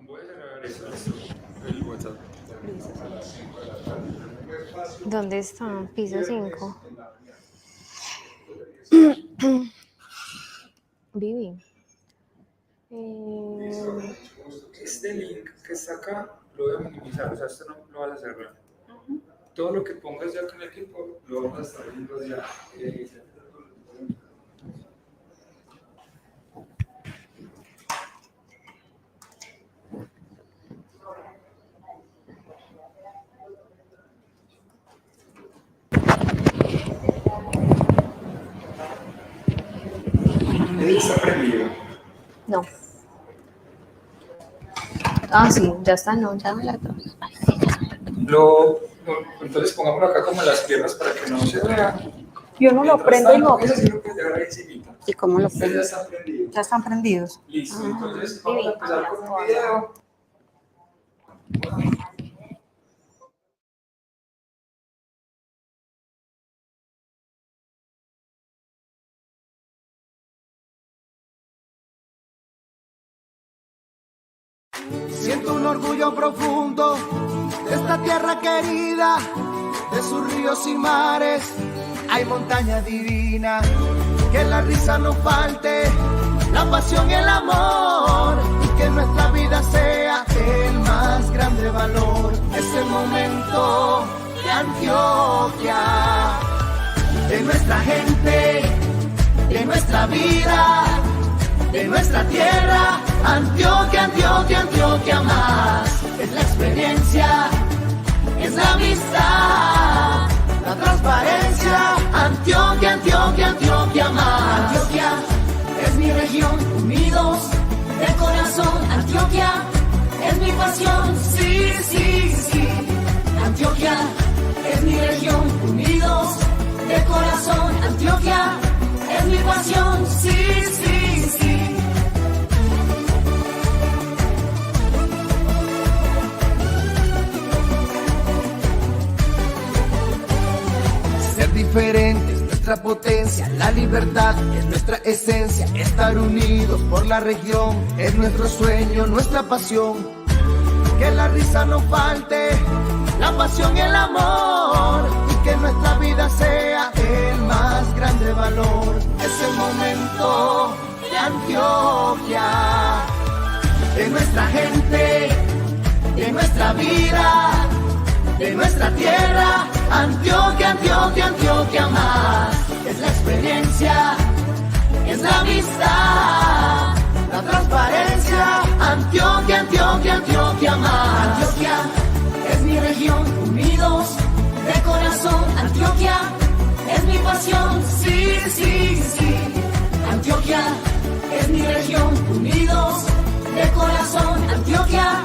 Voy a grabar eso, el WhatsApp. ¿Dónde está? Piso 5. Vivi. Este link que está acá lo voy a minimizar, o sea, esto no lo vas a cerrar. Todo lo que pongas ya con el equipo lo vamos a estar viendo ya. ¿El está prendido? No. Ah, sí, ya está, no, ya me la dos. Entonces pongámoslo acá como en las piernas para que no se vea. Yo no lo prendo y no. Eso sí lo puedes dejar ahí encimita. ¿Y cómo lo Ustedes prendo? ya están prendidos. Ya están prendidos. Listo, entonces vamos a empezar con un video. Siento un orgullo profundo de esta tierra querida, de sus ríos y mares. Hay montaña divina, que la risa no falte, la pasión y el amor, y que nuestra vida sea el más grande valor. Es el momento de Antioquia, de nuestra gente, de nuestra vida, de nuestra tierra. Antioquia, Antioquia, Antioquia más. Es la experiencia, es la amistad, la transparencia. Antioquia, Antioquia, Antioquia más. Antioquia es mi región, unidos de corazón. Antioquia es mi pasión, sí, sí, sí. Antioquia es mi región, unidos de corazón. Antioquia es mi pasión, sí, sí, sí. Ser diferente es nuestra potencia, la libertad es nuestra esencia. Estar unidos por la región es nuestro sueño, nuestra pasión. Que la risa no falte, la pasión y el amor, y que nuestra vida sea el más grande valor. Es el momento de Antioquia, de nuestra gente, de nuestra vida, de nuestra tierra. Antioquia, Antioquia, Antioquia más. Es la experiencia, es la amistad, la transparencia. Antioquia, Antioquia, Antioquia más. Antioquia es mi región, unidos de corazón. Antioquia es mi pasión, sí, sí, sí. Antioquia es mi región, unidos de corazón. Antioquia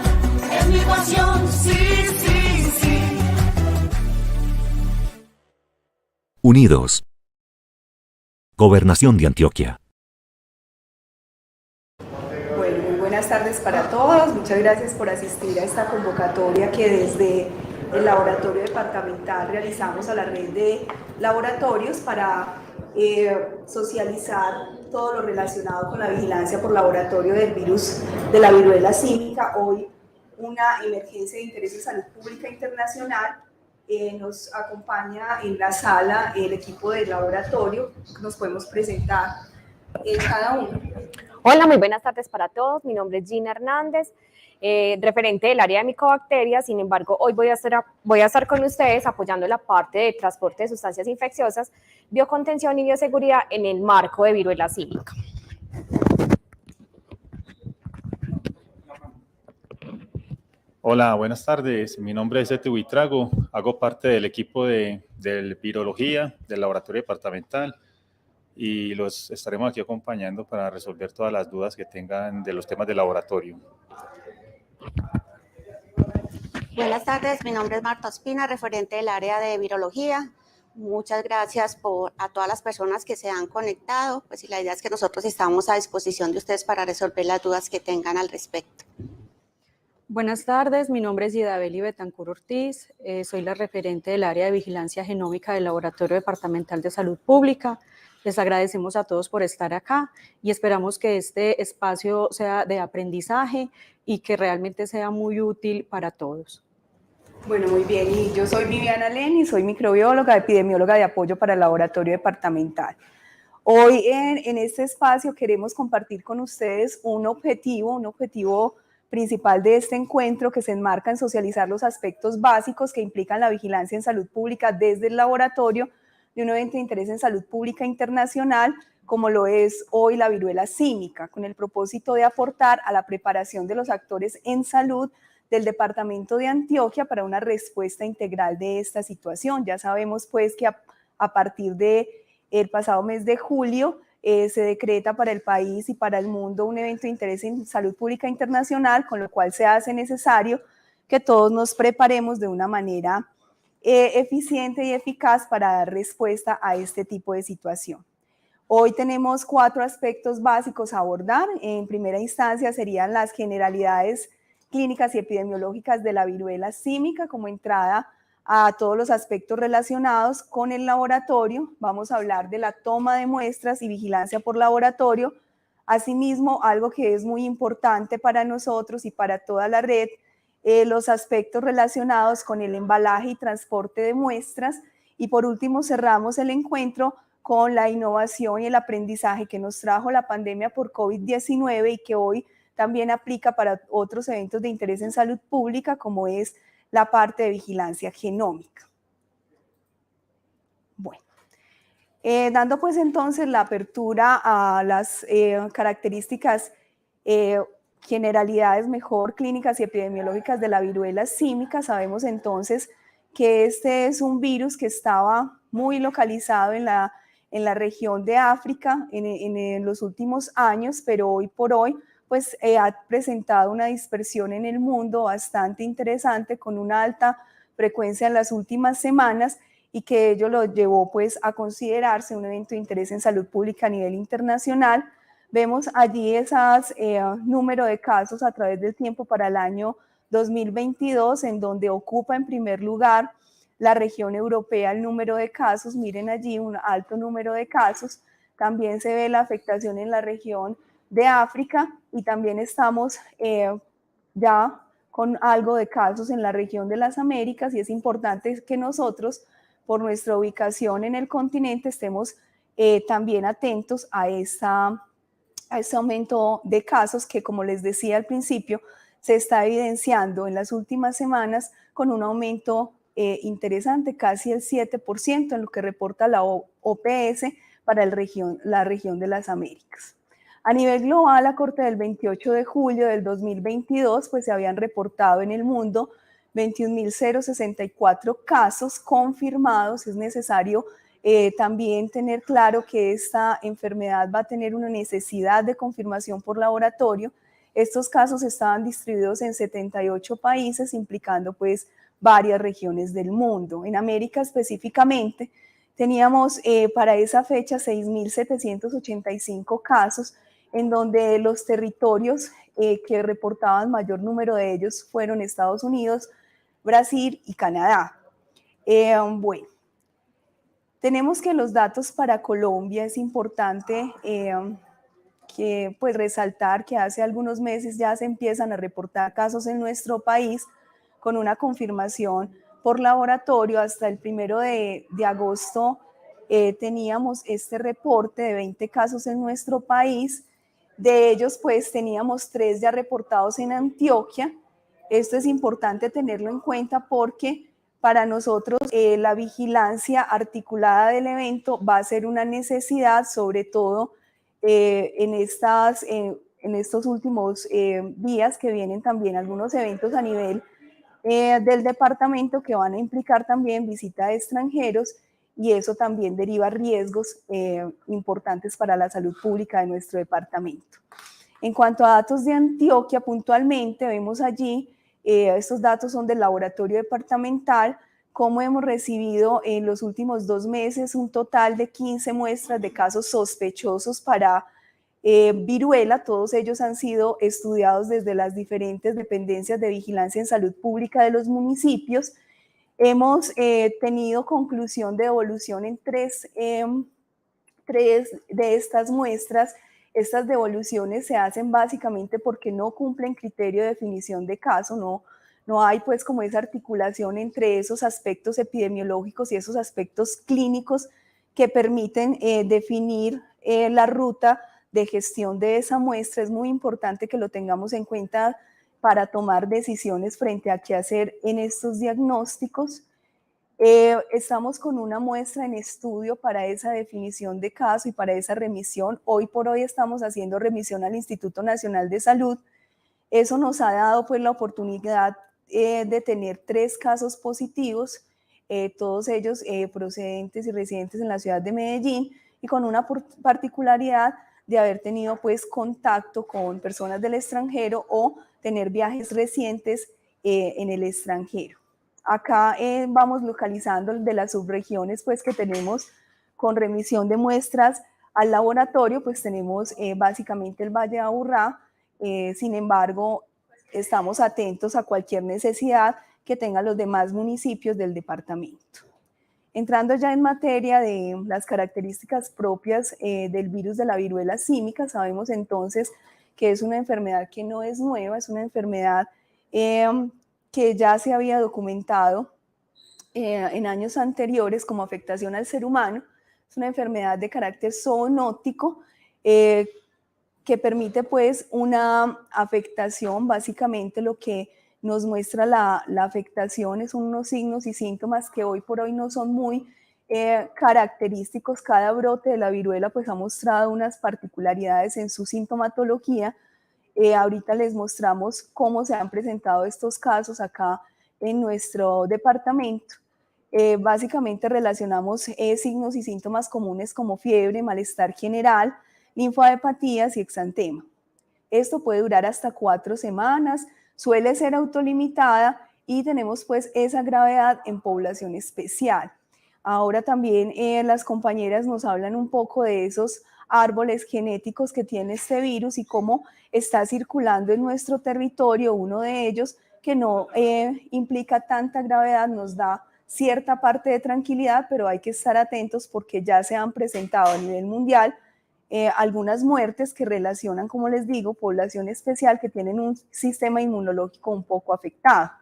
es mi pasión, sí, sí, sí. Unidos. Gobernación de Antioquia. Bueno, muy buenas tardes para todos. Muchas gracias por asistir a esta convocatoria que desde el laboratorio departamental realizamos a la red de laboratorios para socializar todo lo relacionado con la vigilancia por laboratorio del virus de la viruela símica. Hoy una emergencia de interés de salud pública internacional. Nos acompaña en la sala el equipo del laboratorio. Nos podemos presentar cada uno. Hola, muy buenas tardes para todos. Mi nombre es Gina Hernández, referente del área de micobacterias. Sin embargo, hoy voy a estar con ustedes apoyando la parte de transporte de sustancias infecciosas, biocontención y bioseguridad en el marco de viruela símica. Hola, buenas tardes. Mi nombre es Ete Buitrago. Hago parte del equipo de virología del laboratorio departamental y los estaremos aquí acompañando para resolver todas las dudas que tengan de los temas de laboratorio. Buenas tardes, mi nombre es Marta Ospina, referente del área de virología. Muchas gracias a todas las personas que se han conectado, pues y la idea es que nosotros estamos a disposición de ustedes para resolver las dudas que tengan al respecto. Buenas tardes, mi nombre es Idabeli Betancur Ortiz, soy la referente del área de vigilancia genómica del Laboratorio Departamental de Salud Pública. Les agradecemos a todos por estar acá y esperamos que este espacio sea de aprendizaje y que realmente sea muy útil para todos. Bueno, muy bien. Y yo soy Viviana Leni, soy microbióloga, epidemióloga de apoyo para el laboratorio departamental. Hoy en este espacio queremos compartir con ustedes un objetivo principal de este encuentro que se enmarca en socializar los aspectos básicos que implican la vigilancia en salud pública desde el laboratorio de un evento de interés en salud pública internacional, como lo es hoy la viruela símica, con el propósito de aportar a la preparación de los actores en salud del departamento de Antioquia para una respuesta integral de esta situación. Ya sabemos pues que a partir de el pasado mes de julio se decreta para el país y para el mundo un evento de interés en salud pública internacional, con lo cual se hace necesario que todos nos preparemos de una manera eficiente y eficaz para dar respuesta a este tipo de situación. Hoy tenemos 4 aspectos básicos a abordar. En primera instancia serían las generalidades clínicas y epidemiológicas de la viruela símica como entrada a todos los aspectos relacionados con el laboratorio. Vamos a hablar de la toma de muestras y vigilancia por laboratorio. Asimismo, algo que es muy importante para nosotros y para toda la red, los aspectos relacionados con el embalaje y transporte de muestras. Y por último, cerramos el encuentro con la innovación y el aprendizaje que nos trajo la pandemia por COVID-19 y que hoy también aplica para otros eventos de interés en salud pública, como es la parte de vigilancia genómica. Bueno, dando pues entonces la apertura a las características, generalidades mejor clínicas y epidemiológicas de la viruela símica, sabemos entonces que este es un virus que estaba muy localizado en la región de África en los últimos años, pero hoy por hoy pues ha presentado una dispersión en el mundo bastante interesante, con una alta frecuencia en las últimas semanas, y que ello lo llevó pues a considerarse un evento de interés en salud pública a nivel internacional. Vemos allí esos número de casos a través del tiempo para el año 2022, en donde ocupa en primer lugar la región europea el número de casos. Miren allí un alto número de casos. También se ve la afectación en la región de África, y también estamos ya con algo de casos en la región de las Américas, y es importante que nosotros, por nuestra ubicación en el continente, estemos también atentos a este aumento de casos que, como les decía al principio, se está evidenciando en las últimas semanas con un aumento interesante, casi el 7% en lo que reporta la OPS para la región de las Américas. A nivel global, a corte del 28 de julio del 2022, pues se habían reportado en el mundo 21.064 casos confirmados. Es necesario también tener claro que esta enfermedad va a tener una necesidad de confirmación por laboratorio. Estos casos estaban distribuidos en 78 países, implicando pues varias regiones del mundo. En América específicamente, teníamos para esa fecha 6.785 casos, en donde los territorios que reportaban mayor número de ellos fueron Estados Unidos, Brasil y Canadá. Bueno, tenemos que los datos para Colombia, es importante que pues resaltar que hace algunos meses ya se empiezan a reportar casos en nuestro país con una confirmación por laboratorio. Hasta el 1 de agosto teníamos este reporte de 20 casos en nuestro país. De ellos pues teníamos 3 ya reportados en Antioquia. Esto es importante tenerlo en cuenta porque para nosotros la vigilancia articulada del evento va a ser una necesidad, sobre todo en estos últimos días, que vienen también algunos eventos a nivel del departamento que van a implicar también visita de extranjeros, y eso también deriva riesgos importantes para la salud pública de nuestro departamento. En cuanto a datos de Antioquia, puntualmente vemos allí, estos datos son del laboratorio departamental, cómo hemos recibido en los últimos 2 meses un total de 15 muestras de casos sospechosos para viruela. Todos ellos han sido estudiados desde las diferentes dependencias de vigilancia en salud pública de los municipios. Hemos tenido conclusión de devolución en 3 3 de estas muestras, estas devoluciones se hacen básicamente porque no cumplen criterio de definición de caso, no hay pues como esa articulación entre esos aspectos epidemiológicos y esos aspectos clínicos que permiten definir la ruta de gestión de esa muestra. Es muy importante que lo tengamos en cuenta para tomar decisiones frente a qué hacer en estos diagnósticos. Estamos con una muestra en estudio para esa definición de caso y para esa remisión. Hoy por hoy estamos haciendo remisión al Instituto Nacional de Salud. Eso nos ha dado pues la oportunidad de tener 3 casos positivos, todos ellos procedentes y residentes en la ciudad de Medellín, y con una particularidad de haber tenido pues contacto con personas del extranjero o tener viajes recientes en el extranjero. Acá vamos localizando de las subregiones pues que tenemos con remisión de muestras al laboratorio, pues tenemos básicamente el Valle de Aburrá. Sin embargo, estamos atentos a cualquier necesidad que tengan los demás municipios del departamento. Entrando ya en materia de las características propias del virus de la viruela símica, sabemos entonces que es una enfermedad que no es nueva, es una enfermedad que ya se había documentado en años anteriores como afectación al ser humano. Es una enfermedad de carácter zoonótico que permite pues una afectación. Básicamente lo que nos muestra la afectación son unos signos y síntomas que hoy por hoy no son muy característicos. Cada brote de la viruela pues ha mostrado unas particularidades en su sintomatología. Ahorita les mostramos cómo se han presentado estos casos acá en nuestro departamento. Básicamente relacionamos signos y síntomas comunes como fiebre, malestar general, linfadepatías y exantema. Esto puede durar hasta 4 semanas, suele ser autolimitada y tenemos pues esa gravedad en población especial. Ahora también las compañeras nos hablan un poco de esos árboles genéticos que tiene este virus y cómo está circulando en nuestro territorio. Uno de ellos, que no implica tanta gravedad, nos da cierta parte de tranquilidad, pero hay que estar atentos porque ya se han presentado a nivel mundial algunas muertes que relacionan, como les digo, población especial que tienen un sistema inmunológico un poco afectado.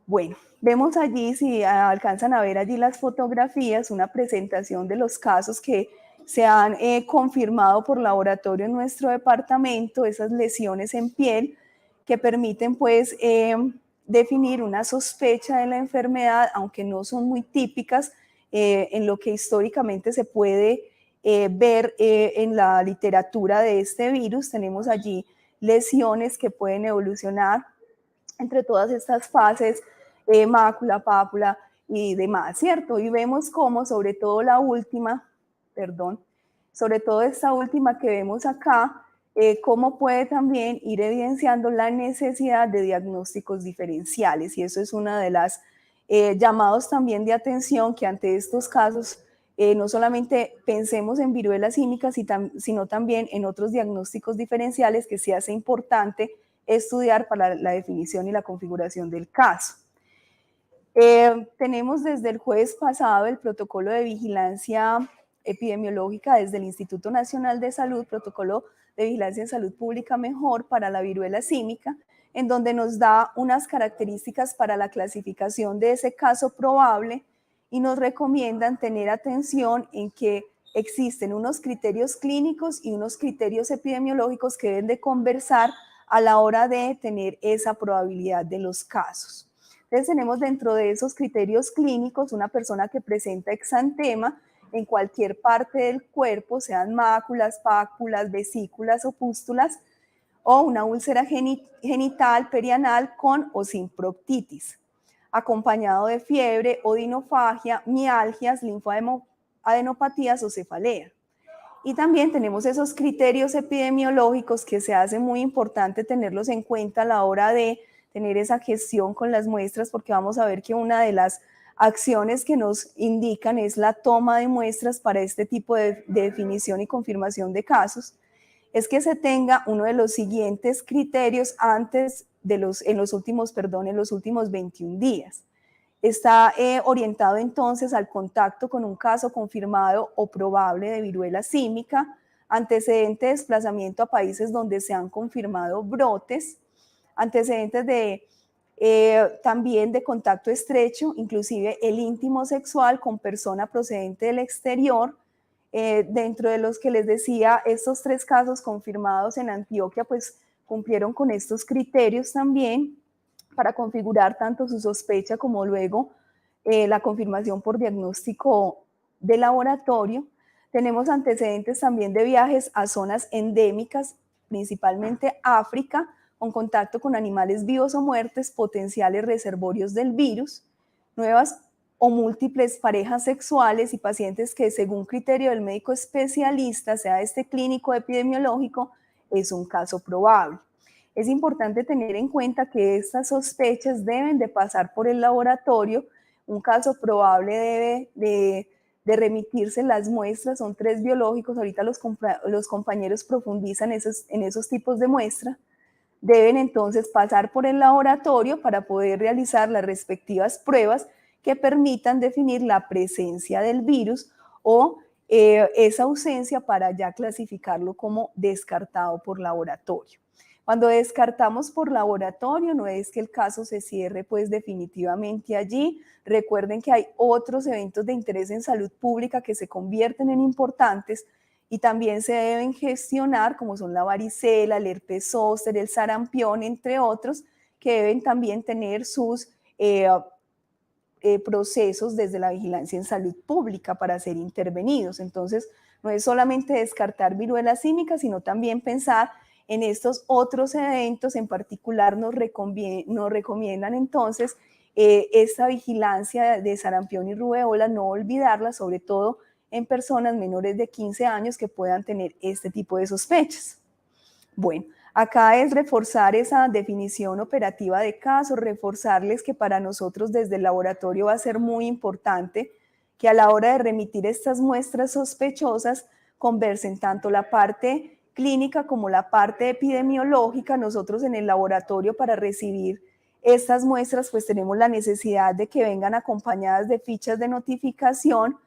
Bueno, vemos allí, si alcanzan a ver allí las fotografías, una presentación de los casos que se han confirmado por laboratorio en nuestro departamento, esas lesiones en piel que permiten pues definir una sospecha de la enfermedad, aunque no son muy típicas en lo que históricamente se puede ver en la literatura de este virus. Tenemos allí lesiones que pueden evolucionar entre todas estas fases, mácula, pápula y demás, ¿cierto? Y vemos cómo, sobre todo la última, sobre todo esta última que vemos acá, cómo puede también ir evidenciando la necesidad de diagnósticos diferenciales, y eso es una de las llamados también de atención, que ante estos casos no solamente pensemos en viruela símica, sino también en otros diagnósticos diferenciales que se hace importante estudiar para la definición y la configuración del caso. Tenemos desde el jueves pasado el protocolo de vigilancia epidemiológica desde el Instituto Nacional de Salud, protocolo de vigilancia en salud pública mejor para la viruela símica, en donde nos da unas características para la clasificación de ese caso probable y nos recomiendan tener atención en que existen unos criterios clínicos y unos criterios epidemiológicos que deben de conversar a la hora de tener esa probabilidad de los casos. Entonces tenemos dentro de esos criterios clínicos una persona que presenta exantema en cualquier parte del cuerpo, sean máculas, pápulas, vesículas o pústulas, o una úlcera genital perianal con o sin proctitis, acompañado de fiebre, odinofagia, mialgias, linfoadenopatías o cefalea. Y también tenemos esos criterios epidemiológicos que se hace muy importante tenerlos en cuenta a la hora de tener esa gestión con las muestras, porque vamos a ver que una de las acciones que nos indican es la toma de muestras para este tipo de definición y confirmación de casos, es que se tenga uno de los siguientes criterios en los últimos 21 días. Está orientado entonces al contacto con un caso confirmado o probable de viruela símica, antecedente de desplazamiento a países donde se han confirmado brotes, antecedentes de también de contacto estrecho, inclusive el íntimo sexual con persona procedente del exterior. Dentro de los que les decía, estos 3 casos confirmados en Antioquia, pues cumplieron con estos criterios también para configurar tanto su sospecha como luego la confirmación por diagnóstico de laboratorio. Tenemos antecedentes también de viajes a zonas endémicas, principalmente África, con contacto con animales vivos o muertos, potenciales reservorios del virus, nuevas o múltiples parejas sexuales y pacientes que según criterio del médico especialista, sea este clínico o epidemiológico, es un caso probable. Es importante tener en cuenta que estas sospechas deben de pasar por el laboratorio. Un caso probable debe de remitirse las muestras, son 3 biológicos, ahorita los compañeros profundizan en esos tipos de muestra. Deben entonces pasar por el laboratorio para poder realizar las respectivas pruebas que permitan definir la presencia del virus o esa ausencia para ya clasificarlo como descartado por laboratorio. Cuando descartamos por laboratorio, no es que el caso se cierre pues definitivamente allí. Recuerden que hay otros eventos de interés en salud pública que se convierten en importantes y también se deben gestionar, como son la varicela, el herpes zóster, el sarampión, entre otros, que deben también tener sus procesos desde la vigilancia en salud pública para ser intervenidos. Entonces, no es solamente descartar viruela símica, sino también pensar en estos otros eventos. En particular nos recomiendan entonces esta vigilancia de sarampión y rubeola, no olvidarla, sobre todo en personas menores de 15 años que puedan tener este tipo de sospechas. Bueno, acá es reforzar esa definición operativa de casos, reforzarles que para nosotros desde el laboratorio va a ser muy importante que a la hora de remitir estas muestras sospechosas conversen tanto la parte clínica como la parte epidemiológica. Nosotros en el laboratorio para recibir estas muestras pues tenemos la necesidad de que vengan acompañadas de fichas de notificación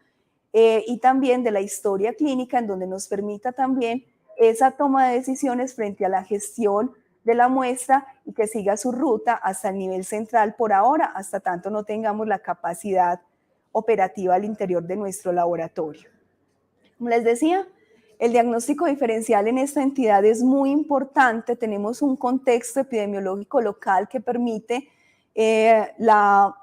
y también de la historia clínica, en donde nos permita también esa toma de decisiones frente a la gestión de la muestra y que siga su ruta hasta el nivel central por ahora, hasta tanto no tengamos la capacidad operativa al interior de nuestro laboratorio. Como les decía, el diagnóstico diferencial en esta entidad es muy importante. Tenemos un contexto epidemiológico local que permite la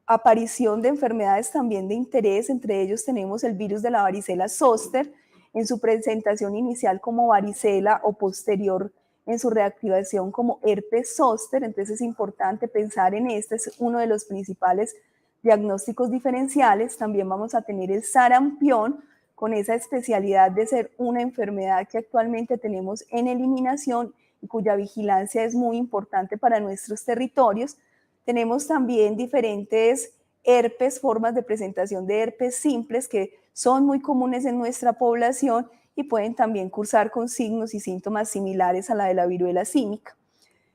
aparición de enfermedades también de interés. Entre ellos tenemos el virus de la varicela zóster en su presentación inicial como varicela o posterior en su reactivación como herpes zóster. Entonces es importante pensar en este, es uno de los principales diagnósticos diferenciales. También vamos a tener el sarampión, con esa especialidad de ser una enfermedad que actualmente tenemos en eliminación y cuya vigilancia es muy importante para nuestros territorios. Tenemos también diferentes herpes, formas de presentación de herpes simples que son muy comunes en nuestra población y pueden también cursar con signos y síntomas similares a la de la viruela símica.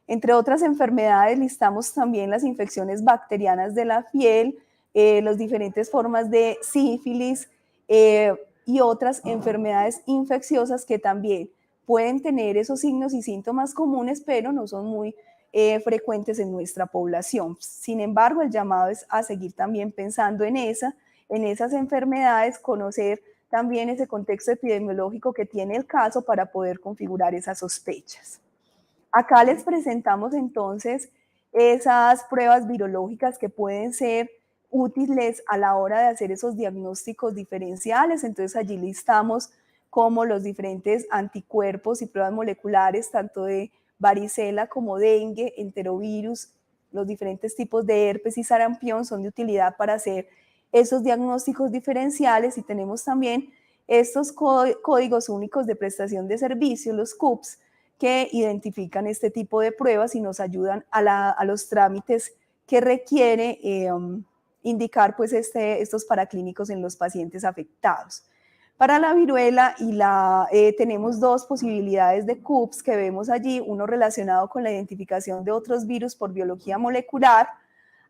Entre otras enfermedades listamos también las infecciones bacterianas de la piel, las diferentes formas de sífilis y otras enfermedades infecciosas que también pueden tener esos signos y síntomas comunes, pero no son muy frecuentes en nuestra población. Sin embargo, el llamado es a seguir también pensando en esas enfermedades, conocer también ese contexto epidemiológico que tiene el caso para poder configurar esas sospechas. Acá les presentamos entonces esas pruebas virológicas que pueden ser útiles a la hora de hacer esos diagnósticos diferenciales. Entonces allí listamos como los diferentes anticuerpos y pruebas moleculares, tanto de varicela como dengue, enterovirus, los diferentes tipos de herpes y sarampión son de utilidad para hacer esos diagnósticos diferenciales. Y tenemos también estos códigos únicos de prestación de servicios, los CUPS, que identifican este tipo de pruebas y nos ayudan a los trámites que requiere indicar pues estos paraclínicos en los pacientes afectados. Para la viruela tenemos 2 posibilidades de CUPS que vemos allí, uno relacionado con la identificación de otros virus por biología molecular.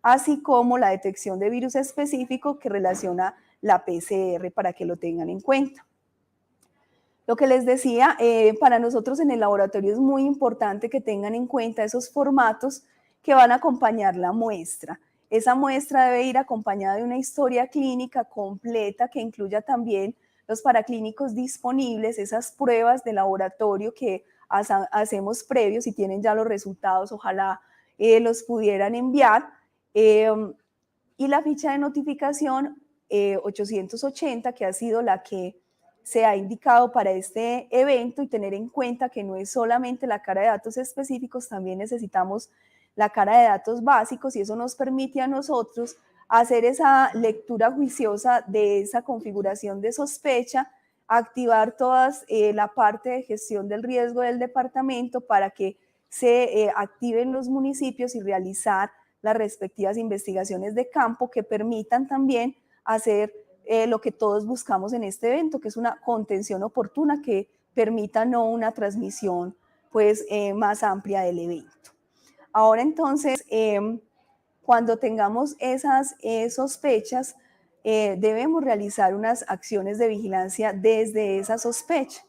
así como la detección de virus específico que relaciona la PCR para que lo tengan en cuenta. Lo que les decía, para nosotros en el laboratorio es muy importante que tengan en cuenta esos formatos que van a acompañar la muestra. Esa muestra debe ir acompañada de una historia clínica completa que incluya también los paraclínicos disponibles, esas pruebas de laboratorio que hacemos previos, si tienen ya los resultados, ojalá los pudieran enviar, y la ficha de notificación 880, que ha sido la que se ha indicado para este evento, y tener en cuenta que no es solamente la cara de datos específicos, también necesitamos la cara de datos básicos, y eso nos permite a nosotros hacer esa lectura juiciosa de esa configuración de sospecha, activar toda la parte de gestión del riesgo del departamento para que se activen los municipios y realizar las respectivas investigaciones de campo que permitan también hacer lo que todos buscamos en este evento, que es una contención oportuna que permita no una transmisión pues, más amplia del evento. Ahora entonces, cuando tengamos esas sospechas, debemos realizar unas acciones de vigilancia desde esa sospecha.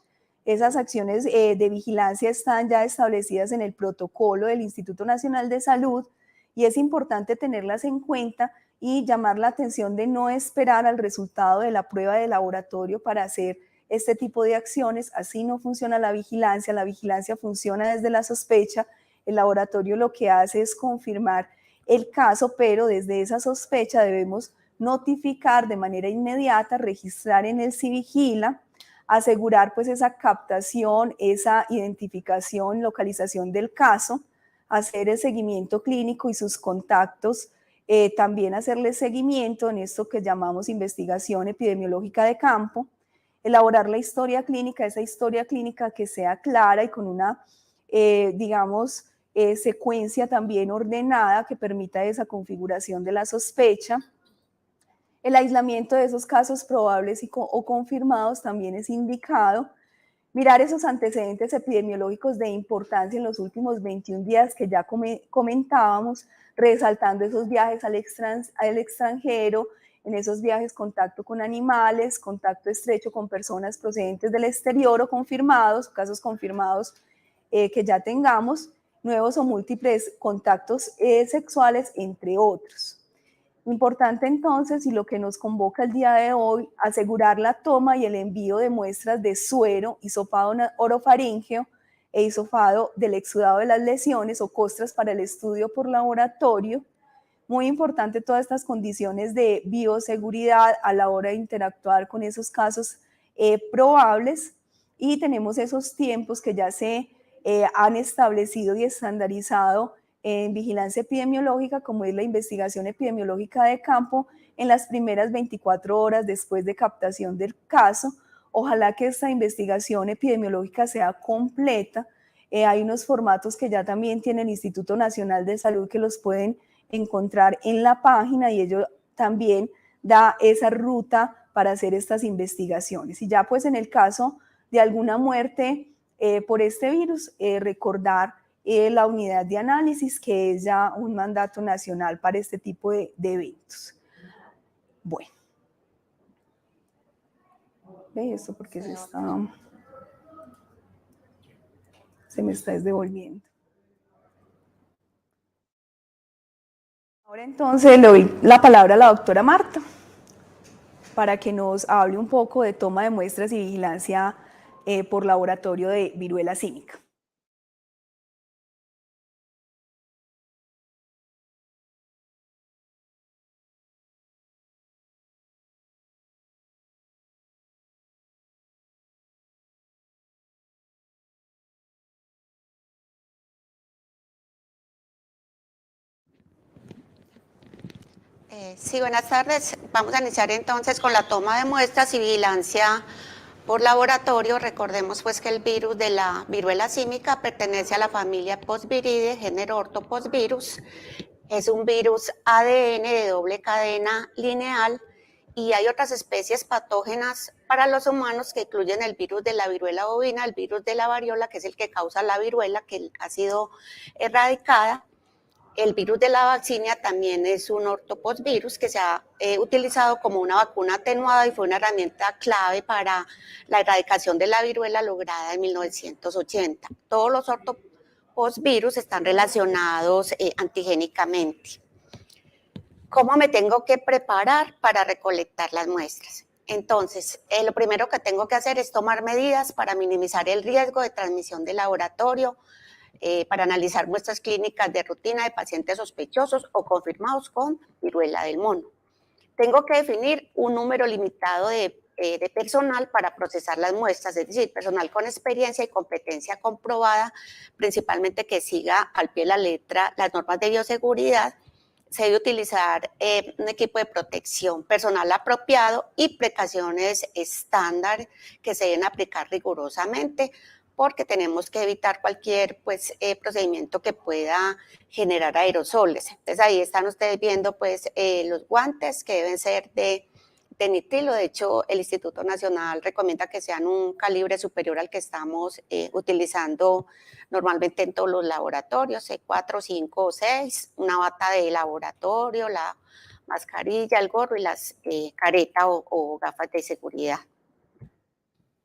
Esas acciones de vigilancia están ya establecidas en el protocolo del Instituto Nacional de Salud y es importante tenerlas en cuenta y llamar la atención de no esperar al resultado de la prueba de laboratorio para hacer este tipo de acciones. Así no funciona la vigilancia funciona desde la sospecha. El laboratorio lo que hace es confirmar el caso, pero desde esa sospecha debemos notificar de manera inmediata, registrar en el Civigila, asegurar pues esa captación, esa identificación, localización del caso, hacer el seguimiento clínico y sus contactos, también hacerle seguimiento en esto que llamamos investigación epidemiológica de campo, elaborar la historia clínica, esa historia clínica que sea clara y con una, secuencia también ordenada que permita esa configuración de la sospecha. El aislamiento de esos casos probables o confirmados también es indicado. Mirar esos antecedentes epidemiológicos de importancia en los últimos 21 días que ya comentábamos, resaltando esos viajes al extranjero, en esos viajes contacto con animales, contacto estrecho con personas procedentes del exterior o confirmados, casos confirmados que ya tengamos, nuevos o múltiples contactos sexuales, entre otros. Importante entonces, y lo que nos convoca el día de hoy, asegurar la toma y el envío de muestras de suero, hisopado orofaríngeo e hisopado del exudado de las lesiones o costras para el estudio por laboratorio. Muy importante todas estas condiciones de bioseguridad a la hora de interactuar con esos casos probables, y tenemos esos tiempos que ya se han establecido y estandarizado en vigilancia epidemiológica, como es la investigación epidemiológica de campo en las primeras 24 horas después de captación del caso. Ojalá que esta investigación epidemiológica sea completa. Hay unos formatos que ya también tiene el Instituto Nacional de Salud que los pueden encontrar en la página, y ello también da esa ruta para hacer estas investigaciones. Y ya pues en el caso de alguna muerte por este virus, recordar la unidad de análisis, que es ya un mandato nacional para este tipo de eventos. Bueno. ¿Ve esto? Porque se me está desdevolviendo. Ahora entonces le doy la palabra a la doctora Marta para que nos hable un poco de toma de muestras y vigilancia por laboratorio de viruela símica. Sí, buenas tardes. Vamos a iniciar entonces con la toma de muestras y vigilancia por laboratorio. Recordemos pues que el virus de la viruela símica pertenece a la familia Posviridae, género Orthoposvirus. Es un virus ADN de doble cadena lineal, y hay otras especies patógenas para los humanos que incluyen el virus de la viruela bovina, el virus de la variola, que es el que causa la viruela, que ha sido erradicada. el virus de la vaccinia también es un ortoposvirus que se ha utilizado como una vacuna atenuada y fue una herramienta clave para la erradicación de la viruela lograda en 1980. Todos los ortoposvirus están relacionados antigénicamente. ¿Cómo me tengo que preparar para recolectar las muestras? Entonces, lo primero que tengo que hacer es tomar medidas para minimizar el riesgo de transmisión de laboratorio, para analizar muestras clínicas de rutina de pacientes sospechosos o confirmados con viruela del mono. Tengo que definir un número limitado de personal para procesar las muestras, es decir, personal con experiencia y competencia comprobada, principalmente que siga al pie de la letra las normas de bioseguridad. Se debe utilizar un equipo de protección personal apropiado y precauciones estándar que se deben aplicar rigurosamente, porque tenemos que evitar cualquier procedimiento que pueda generar aerosoles. Entonces ahí están ustedes viendo los guantes que deben ser de nitrilo. De hecho, el Instituto Nacional recomienda que sean un calibre superior al que estamos utilizando normalmente en todos los laboratorios, C4, 5 o 6, una bata de laboratorio, la mascarilla, el gorro y las caretas o gafas de seguridad.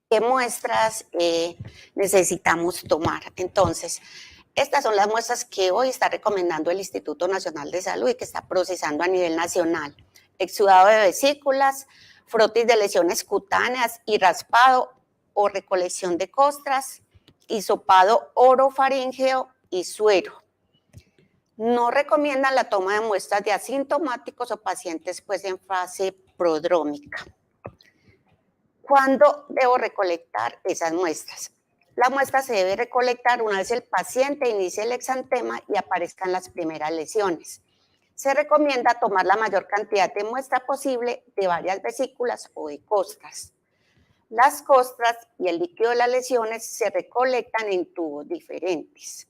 ¿Qué muestras necesitamos tomar? Entonces, estas son las muestras que hoy está recomendando el Instituto Nacional de Salud y que está procesando a nivel nacional. Exudado de vesículas, frotis de lesiones cutáneas y raspado o recolección de costras, hisopado orofaríngeo y suero. No recomiendan la toma de muestras de asintomáticos o pacientes en fase prodrómica. ¿Cuándo debo recolectar esas muestras? La muestra se debe recolectar una vez el paciente inicie el exantema y aparezcan las primeras lesiones. Se recomienda tomar la mayor cantidad de muestra posible de varias vesículas o de costras. Las costras y el líquido de las lesiones se recolectan en tubos diferentes.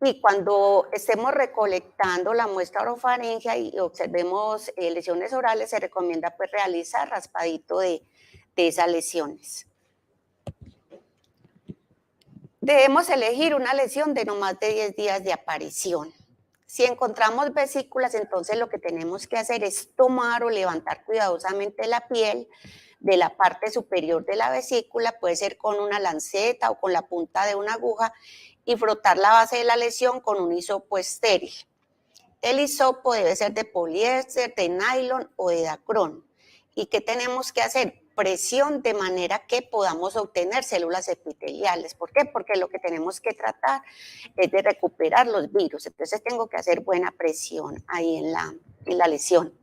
Y cuando estemos recolectando la muestra orofaríngea y observemos lesiones orales, se recomienda realizar raspadito de esas lesiones. Debemos elegir una lesión de no más de 10 días de aparición. Si encontramos vesículas, entonces lo que tenemos que hacer es tomar o levantar cuidadosamente la piel de la parte superior de la vesícula, puede ser con una lanceta o con la punta de una aguja, y frotar la base de la lesión con un hisopo estéril. El hisopo debe ser de poliéster, de nylon o de dacrón. ¿Y qué tenemos que hacer? Presión de manera que podamos obtener células epiteliales. ¿Por qué? Porque lo que tenemos que tratar es de recuperar los virus. Entonces tengo que hacer buena presión ahí en la lesión.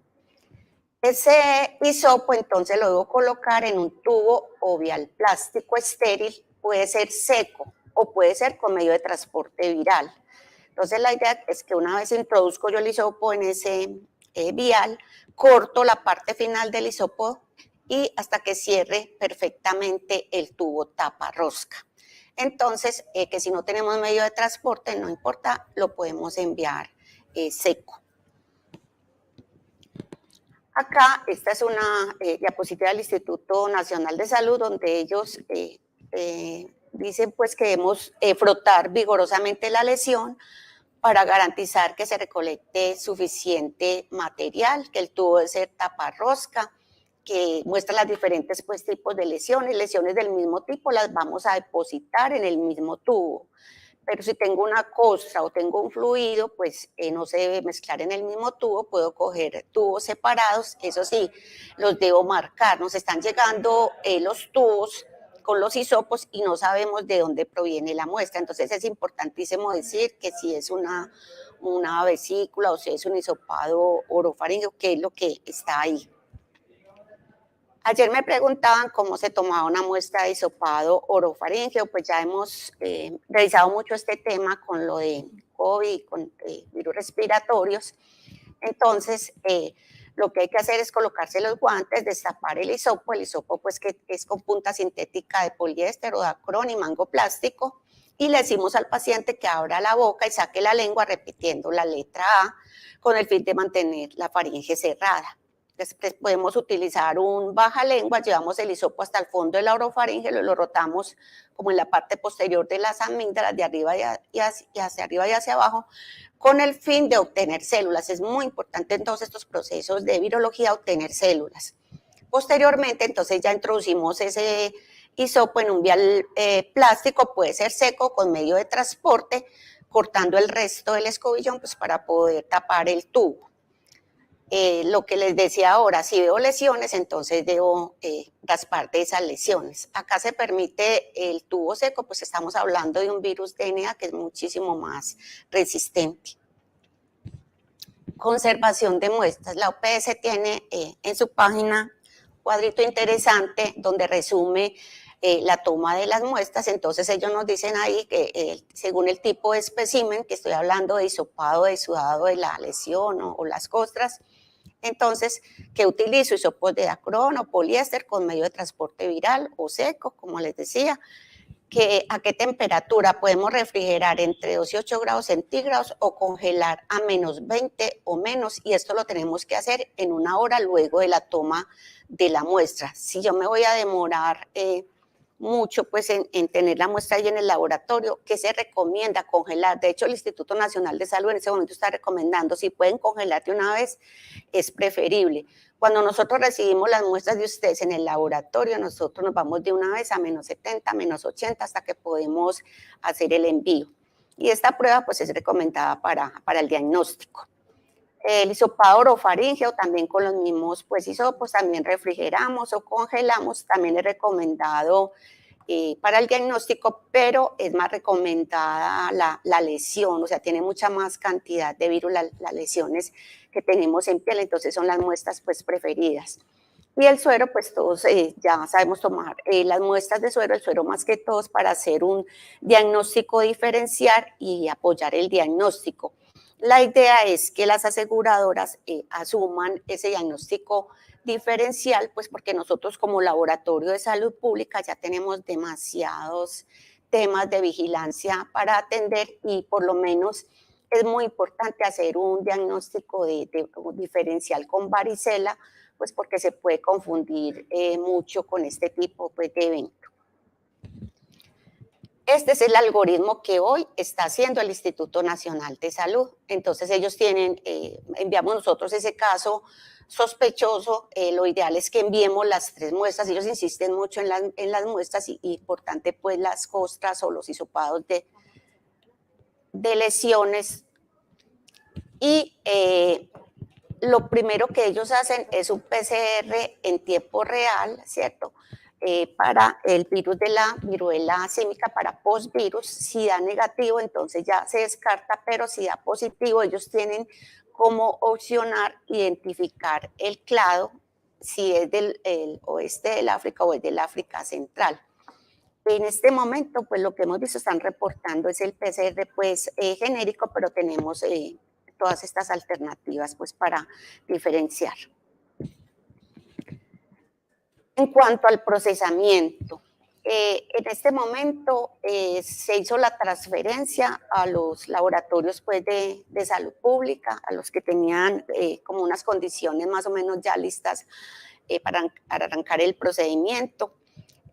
Ese hisopo entonces lo debo colocar en un tubo o vial plástico estéril, puede ser seco o puede ser con medio de transporte viral. Entonces la idea es que una vez introduzco yo el hisopo en ese vial, corto la parte final del hisopo y hasta que cierre perfectamente el tubo tapa rosca. Entonces, que si no tenemos medio de transporte, no importa, lo podemos enviar seco. Acá, esta es una diapositiva del Instituto Nacional de Salud, donde ellos dicen que debemos frotar vigorosamente la lesión para garantizar que se recolecte suficiente material, que el tubo debe ser taparrosca, que muestra las diferentes tipos de lesiones del mismo tipo, las vamos a depositar en el mismo tubo. Pero si tengo una costra o tengo un fluido, no se debe mezclar en el mismo tubo, puedo coger tubos separados, eso sí, los debo marcar. Nos están llegando los tubos con los hisopos y no sabemos de dónde proviene la muestra. Entonces es importantísimo decir que si es una vesícula o si es un hisopado orofaríngeo, qué es lo que está ahí. Ayer me preguntaban cómo se tomaba una muestra de hisopado orofaríngeo, ya hemos revisado mucho este tema con lo de COVID, con virus respiratorios. Entonces, lo que hay que hacer es colocarse los guantes, destapar el hisopo que es con punta sintética de poliéster o dacrón y mango plástico, y le decimos al paciente que abra la boca y saque la lengua repitiendo la letra A con el fin de mantener la faringe cerrada. podemos utilizar un baja lengua, llevamos el hisopo hasta el fondo de la orofaringe, lo rotamos como en la parte posterior de las amígdalas, de arriba y hacia arriba y hacia abajo, con el fin de obtener células. Es muy importante en todos estos procesos de virología obtener células. Posteriormente, entonces ya introducimos ese hisopo en un vial plástico, puede ser seco, con medio de transporte, cortando el resto del escobillón pues, para poder tapar el tubo. Lo que les decía ahora, si veo lesiones, entonces debo raspar de esas lesiones. Acá se permite el tubo seco, pues estamos hablando de un virus DNA que es muchísimo más resistente. Conservación de muestras. La OPS tiene en su página un cuadrito interesante donde resume la toma de las muestras. Entonces ellos nos dicen ahí que según el tipo de espécimen, que estoy hablando de hisopado, de sudado de la lesión o las costras, entonces, que utilizo hisopos de dacrón o poliéster con medio de transporte viral o seco, como les decía, que a qué temperatura podemos refrigerar entre 2 y 8 grados centígrados o congelar a menos 20 o menos, y esto lo tenemos que hacer en 1 hora luego de la toma de la muestra. Si yo me voy a demorar mucho pues en tener la muestra ahí en el laboratorio, ¿qué se recomienda? Congelar. De hecho, el Instituto Nacional de Salud en ese momento está recomendando, si pueden congelar de una vez, es preferible. Cuando nosotros recibimos las muestras de ustedes en el laboratorio, nosotros nos vamos de una vez a menos 70, menos 80, hasta que podemos hacer el envío. Y esta prueba pues es recomendada para el diagnóstico. El hisopado orofaríngeo también con los mismos pues hisopos, también refrigeramos o congelamos, también es recomendado para el diagnóstico, pero es más recomendada la lesión, o sea, tiene mucha más cantidad de virus las lesiones que tenemos en piel, entonces son las muestras pues preferidas. Y el suero, pues todos ya sabemos tomar las muestras de suero, el suero más que todos para hacer un diagnóstico diferencial y apoyar el diagnóstico. La idea es que las aseguradoras asuman ese diagnóstico diferencial, pues porque nosotros como laboratorio de salud pública ya tenemos demasiados temas de vigilancia para atender y por lo menos es muy importante hacer un diagnóstico de diferencial con varicela, pues porque se puede confundir mucho con este tipo pues, de evento. Este es el algoritmo que hoy está haciendo el Instituto Nacional de Salud. Entonces ellos tienen, enviamos nosotros ese caso sospechoso, lo ideal es que enviemos las 3 muestras, ellos insisten mucho en las muestras y importante pues las costras o los hisopados de lesiones. Y lo primero que ellos hacen es un PCR en tiempo real, ¿cierto? Para el virus de la viruela símica, para postvirus. Si da negativo, entonces ya se descarta, pero si da positivo, ellos tienen como opcionar identificar el clado, si es del oeste del África o es del África Central. En este momento, pues lo que hemos visto, están reportando es el PCR pues genérico, pero tenemos todas estas alternativas pues para diferenciar. En cuanto al procesamiento, en este momento se hizo la transferencia a los laboratorios pues, de salud pública, a los que tenían como unas condiciones más o menos ya listas para arrancar el procedimiento.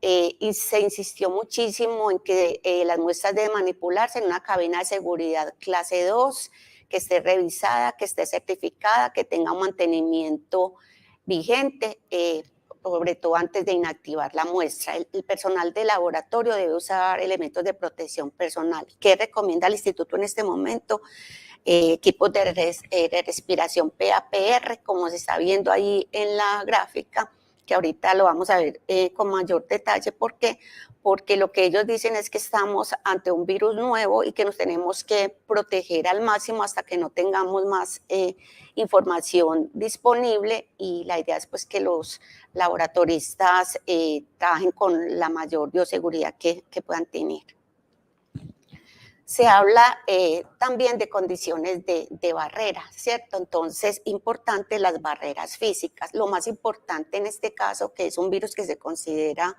Y se insistió muchísimo en que las muestras deben manipularse en una cabina de seguridad clase 2, que esté revisada, que esté certificada, que tenga un mantenimiento vigente, sobre todo antes de inactivar la muestra. El personal de laboratorio debe usar elementos de protección personal. ¿Qué recomienda el instituto en este momento? Equipos de respiración PAPR, como se está viendo ahí en la gráfica, que ahorita lo vamos a ver con mayor detalle. ¿Por qué? Porque lo que ellos dicen es que estamos ante un virus nuevo y que nos tenemos que proteger al máximo hasta que no tengamos más información disponible, y la idea es pues que los laboratoristas trabajen con la mayor bioseguridad que puedan tener. Se habla también de condiciones de barreras, ¿cierto? Entonces, importante las barreras físicas. Lo más importante en este caso, que es un virus que se considera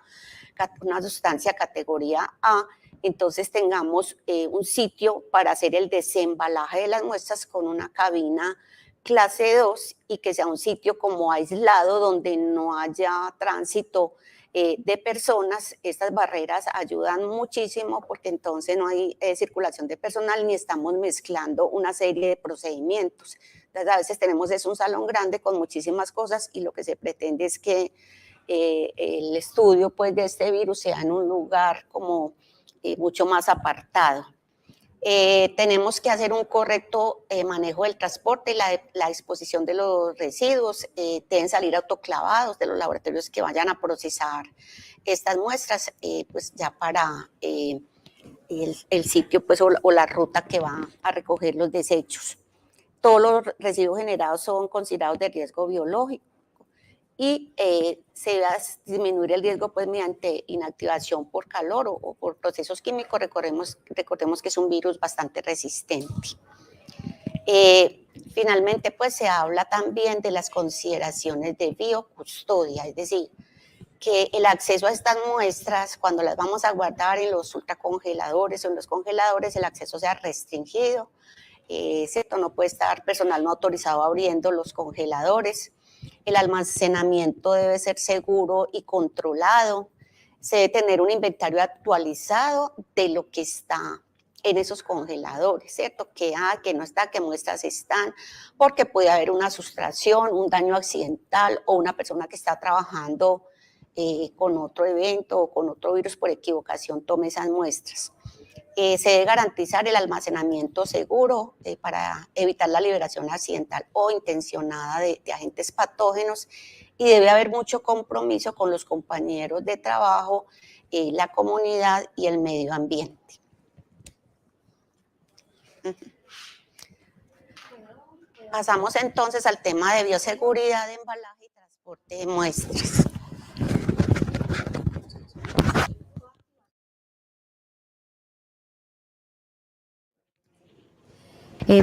una sustancia categoría A, entonces tengamos un sitio para hacer el desembalaje de las muestras con una cabina clase 2 y que sea un sitio como aislado donde no haya tránsito de personas. Estas barreras ayudan muchísimo porque entonces no hay circulación de personal ni estamos mezclando una serie de procedimientos. Entonces, a veces tenemos un salón grande con muchísimas cosas y lo que se pretende es que el estudio pues, de este virus sea en un lugar como mucho más apartado. Tenemos que hacer un correcto manejo del transporte y la disposición de los residuos. Deben salir autoclavados de los laboratorios que vayan a procesar estas muestras, pues ya para el sitio pues, o la ruta que va a recoger los desechos. Todos los residuos generados son considerados de riesgo biológico y se va a disminuir el riesgo pues, mediante inactivación por calor o por procesos químicos. Recordemos que es un virus bastante resistente. Finalmente, pues se habla también de las consideraciones de biocustodia, es decir, que el acceso a estas muestras, cuando las vamos a guardar en los ultracongeladores o en los congeladores, el acceso sea restringido, ¿cierto? No puede estar personal no autorizado abriendo los congeladores. El almacenamiento debe ser seguro y controlado. Se debe tener un inventario actualizado de lo que está en esos congeladores, ¿cierto? Que no está, qué muestras están, porque puede haber una sustracción, un daño accidental o una persona que está trabajando con otro evento o con otro virus por equivocación tome esas muestras. Se debe garantizar el almacenamiento seguro para evitar la liberación accidental o intencionada de agentes patógenos y debe haber mucho compromiso con los compañeros de trabajo, la comunidad y el medio ambiente. Pasamos entonces al tema de bioseguridad de embalaje y transporte de muestras.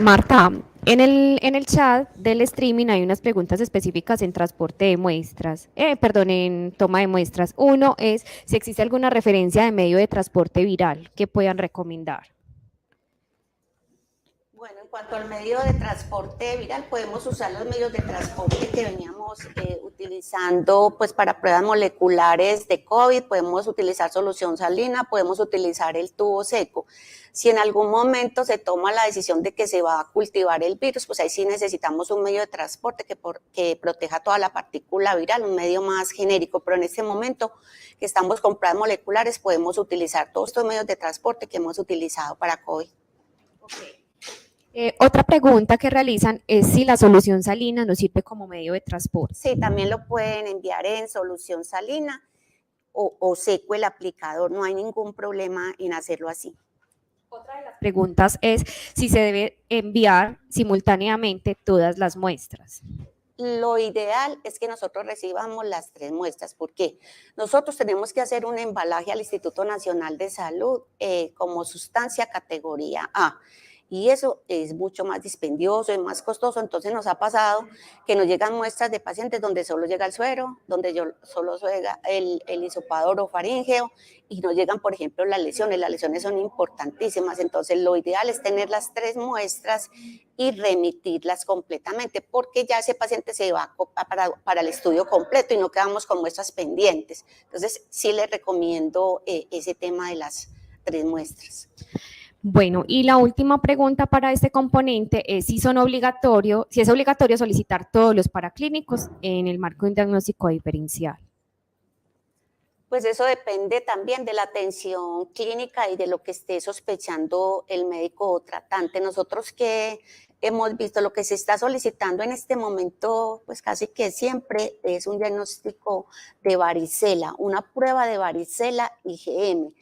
Marta, en el chat del streaming hay unas preguntas específicas en transporte de muestras, en toma de muestras. Uno es si existe alguna referencia de medio de transporte viral que puedan recomendar. Bueno, en cuanto al medio de transporte viral, podemos usar los medios de transporte que veníamos utilizando pues, para pruebas moleculares de COVID, podemos utilizar solución salina, podemos utilizar el tubo seco. Si en algún momento se toma la decisión de que se va a cultivar el virus, pues ahí sí necesitamos un medio de transporte que proteja toda la partícula viral, un medio más genérico, pero en este momento que estamos con pruebas moleculares podemos utilizar todos estos medios de transporte que hemos utilizado para COVID. Okay. Otra pregunta que realizan es si la solución salina nos sirve como medio de transporte. Sí, también lo pueden enviar en solución salina o seco el aplicador, no hay ningún problema en hacerlo así. Otra de las preguntas es si se debe enviar simultáneamente todas las muestras. Lo ideal es que nosotros recibamos las 3 muestras, porque nosotros tenemos que hacer un embalaje al Instituto Nacional de Salud como sustancia categoría A. Y eso es mucho más dispendioso, es más costoso, entonces nos ha pasado que nos llegan muestras de pacientes donde solo llega el suero, donde solo llega el hisopado orofaríngeo y no llegan, por ejemplo, las lesiones son importantísimas, entonces lo ideal es tener las 3 muestras y remitirlas completamente, porque ya ese paciente se va para el estudio completo y no quedamos con muestras pendientes, entonces sí les recomiendo ese tema de las 3 muestras. Bueno, y la última pregunta para este componente es si es obligatorio solicitar todos los paraclínicos en el marco de un diagnóstico diferencial. Pues eso depende también de la atención clínica y de lo que esté sospechando el médico o tratante. Nosotros que hemos visto lo que se está solicitando en este momento, pues casi que siempre es un diagnóstico de varicela, una prueba de varicela IgM.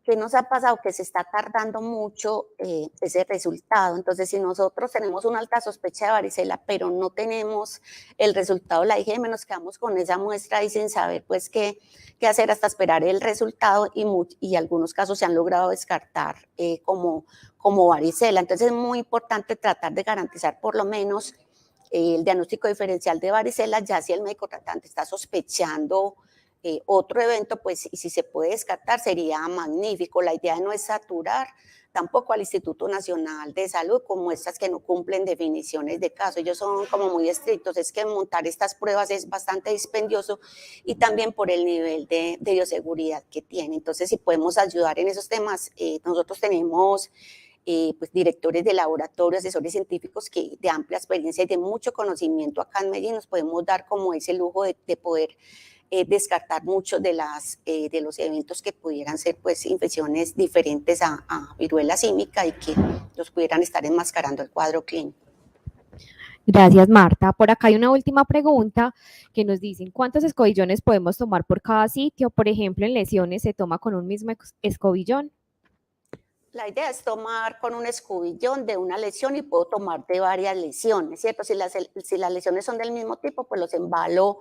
¿Qué nos ha pasado? Que se está tardando mucho ese resultado. Entonces, si nosotros tenemos una alta sospecha de varicela, pero no tenemos el resultado de la IgM, nos quedamos con esa muestra y sin saber pues qué hacer hasta esperar el resultado y algunos casos se han logrado descartar como varicela. Entonces, es muy importante tratar de garantizar por lo menos el diagnóstico diferencial de varicela, ya si el médico tratante está sospechando otro evento, pues y si se puede descartar sería magnífico. La idea no es saturar tampoco al Instituto Nacional de Salud con muestras que no cumplen definiciones de caso. Ellos son como muy estrictos, es que montar estas pruebas es bastante dispendioso y también por el nivel de bioseguridad que tiene. Entonces, si podemos ayudar en esos temas, nosotros tenemos pues, directores de laboratorio, asesores científicos que de amplia experiencia y de mucho conocimiento acá en Medellín nos podemos dar como ese lujo de poder descartar muchos de los eventos que pudieran ser pues infecciones diferentes a viruela símica y que los pudieran estar enmascarando el cuadro clínico. Gracias, Marta. Por acá hay una última pregunta que nos dicen, ¿cuántos escobillones podemos tomar por cada sitio? Por ejemplo, en lesiones se toma con un mismo escobillón. La idea es tomar con un escobillón de una lesión y puedo tomar de varias lesiones, ¿cierto? Si las lesiones son del mismo tipo, pues los embalo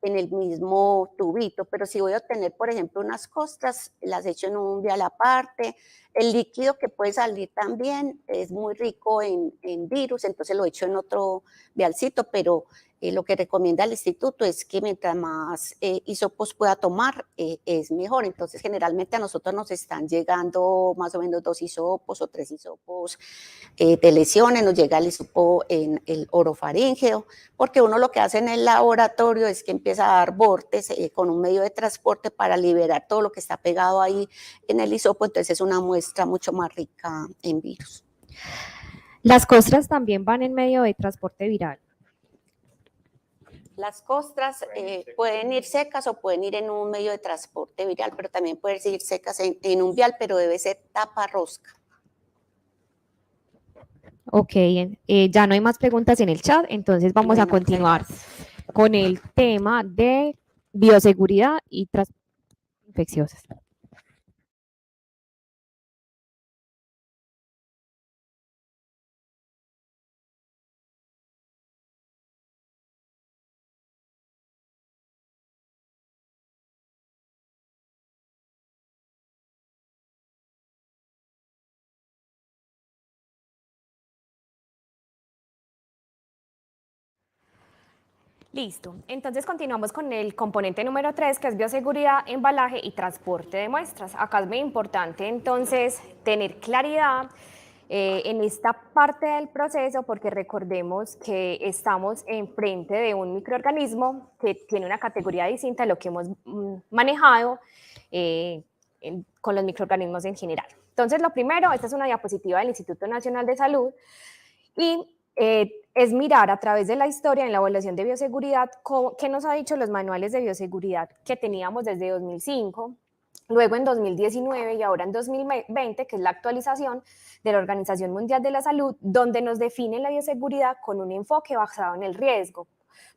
en el mismo tubito, pero si voy a obtener, por ejemplo, unas costras, las echo en un vial aparte. El líquido que puede salir también es muy rico en virus, entonces lo echo en otro vialcito, pero lo que recomienda el instituto es que mientras más hisopos pueda tomar, es mejor. Entonces, generalmente a nosotros nos están llegando más o menos 2 hisopos o 3 hisopos de lesiones, nos llega el hisopo en el orofaríngeo, porque uno lo que hace en el laboratorio es que empieza a dar bortes con un medio de transporte para liberar todo lo que está pegado ahí en el hisopo, entonces es una muestra mucho más rica en virus. Las costras también van en medio de transporte viral. Las costras pueden ir secas o pueden ir en un medio de transporte viral, pero también pueden ir secas en un vial, pero debe ser tapa rosca. Ok, ya no hay más preguntas en el chat, entonces vamos a continuar con el tema de bioseguridad y infecciosas. Listo, entonces continuamos con el componente número 3, que es bioseguridad, embalaje y transporte de muestras. Acá es muy importante entonces tener claridad en esta parte del proceso, porque recordemos que estamos enfrente de un microorganismo que tiene una categoría distinta a lo que hemos manejado con los microorganismos en general. Entonces, lo primero, esta es una diapositiva del Instituto Nacional de Salud y es mirar a través de la historia en la evaluación de bioseguridad qué nos ha dicho los manuales de bioseguridad que teníamos desde 2005, luego en 2019 y ahora en 2020, que es la actualización de la Organización Mundial de la Salud, donde nos define la bioseguridad con un enfoque basado en el riesgo.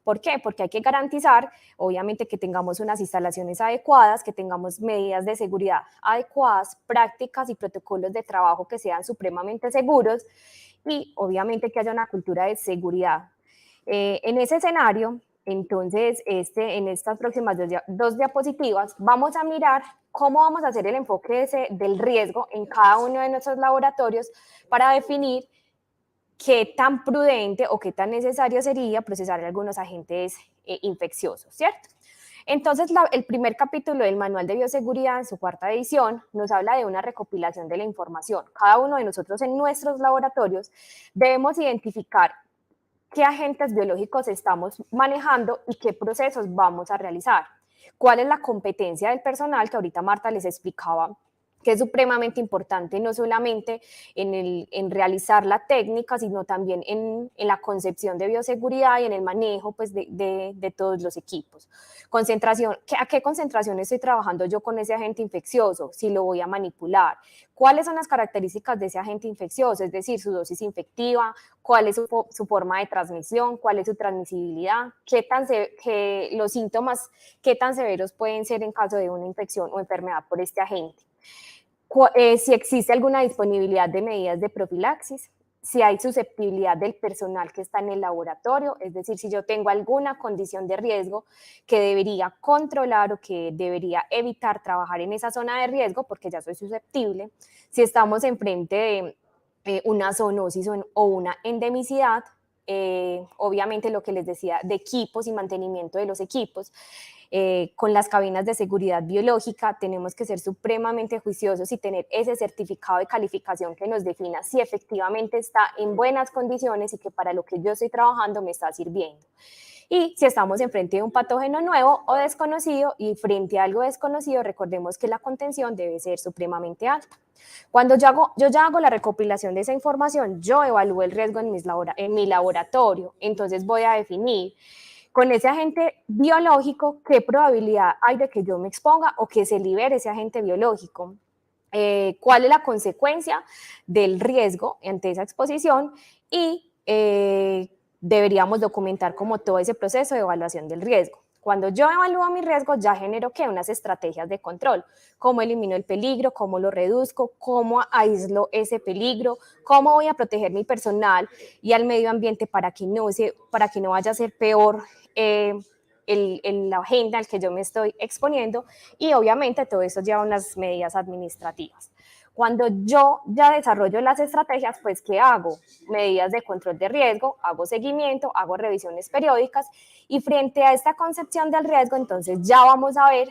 ¿Por qué? Porque hay que garantizar, obviamente, que tengamos unas instalaciones adecuadas, que tengamos medidas de seguridad adecuadas, prácticas y protocolos de trabajo que sean supremamente seguros y, obviamente, que haya una cultura de seguridad. En ese escenario, entonces, en estas próximas dos diapositivas, vamos a mirar cómo vamos a hacer el enfoque del riesgo en cada uno de nuestros laboratorios para definir qué tan prudente o qué tan necesario sería procesar algunos agentes infecciosos, ¿cierto? Entonces, el primer capítulo del Manual de Bioseguridad, en su 4ª edición, nos habla de una recopilación de la información. Cada uno de nosotros en nuestros laboratorios debemos identificar qué agentes biológicos estamos manejando y qué procesos vamos a realizar. ¿Cuál es la competencia del personal? Que ahorita Marta les explicaba que es supremamente importante, no solamente en realizar la técnica, sino también en la concepción de bioseguridad y en el manejo pues, de todos los equipos. Concentración, ¿a qué concentración estoy trabajando yo con ese agente infeccioso? Si lo voy a manipular. ¿Cuáles son las características de ese agente infeccioso? Es decir, su dosis infectiva, cuál es su forma de transmisión, cuál es su transmisibilidad, los síntomas, qué tan severos pueden ser en caso de una infección o enfermedad por este agente. Si existe alguna disponibilidad de medidas de profilaxis, si hay susceptibilidad del personal que está en el laboratorio, es decir, si yo tengo alguna condición de riesgo que debería controlar o que debería evitar trabajar en esa zona de riesgo porque ya soy susceptible, si estamos enfrente de una zoonosis o una endemicidad, obviamente lo que les decía de equipos y mantenimiento de los equipos. Con las cabinas de seguridad biológica tenemos que ser supremamente juiciosos y tener ese certificado de calificación que nos defina si efectivamente está en buenas condiciones y que para lo que yo estoy trabajando me está sirviendo. Y si estamos enfrente de un patógeno nuevo o desconocido y frente a algo desconocido, recordemos que la contención debe ser supremamente alta. Cuando yo ya hago la recopilación de esa información, yo evalúo el riesgo en mi laboratorio, entonces voy a definir con ese agente biológico qué probabilidad hay de que yo me exponga o que se libere ese agente biológico. ¿Cuál es la consecuencia del riesgo ante esa exposición? Y deberíamos documentar como todo ese proceso de evaluación del riesgo. Cuando yo evalúo mi riesgo, ya genero ¿qué? Unas estrategias de control. ¿Cómo elimino el peligro? ¿Cómo lo reduzco? ¿Cómo aíslo ese peligro? ¿Cómo voy a proteger mi personal y al medio ambiente para que no vaya a ser peor la agenda al que yo me estoy exponiendo? Y obviamente todo eso lleva unas medidas administrativas. Cuando yo ya desarrollo las estrategias, pues ¿qué hago? Medidas de control de riesgo, hago seguimiento, hago revisiones periódicas y frente a esta concepción del riesgo, entonces ya vamos a ver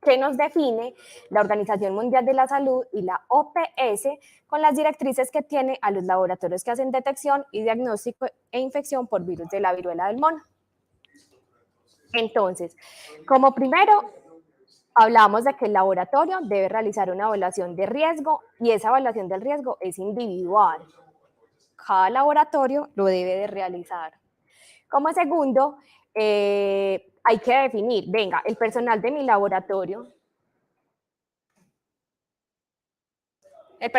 qué nos define la Organización Mundial de la Salud y la OPS con las directrices que tiene a los laboratorios que hacen detección y diagnóstico e infección por virus de la viruela del mono. Entonces, como primero, hablamos de que el laboratorio debe realizar una evaluación de riesgo y esa evaluación del riesgo es individual. Cada laboratorio lo debe de realizar. Como segundo, hay que definir, venga, el personal de mi laboratorio, que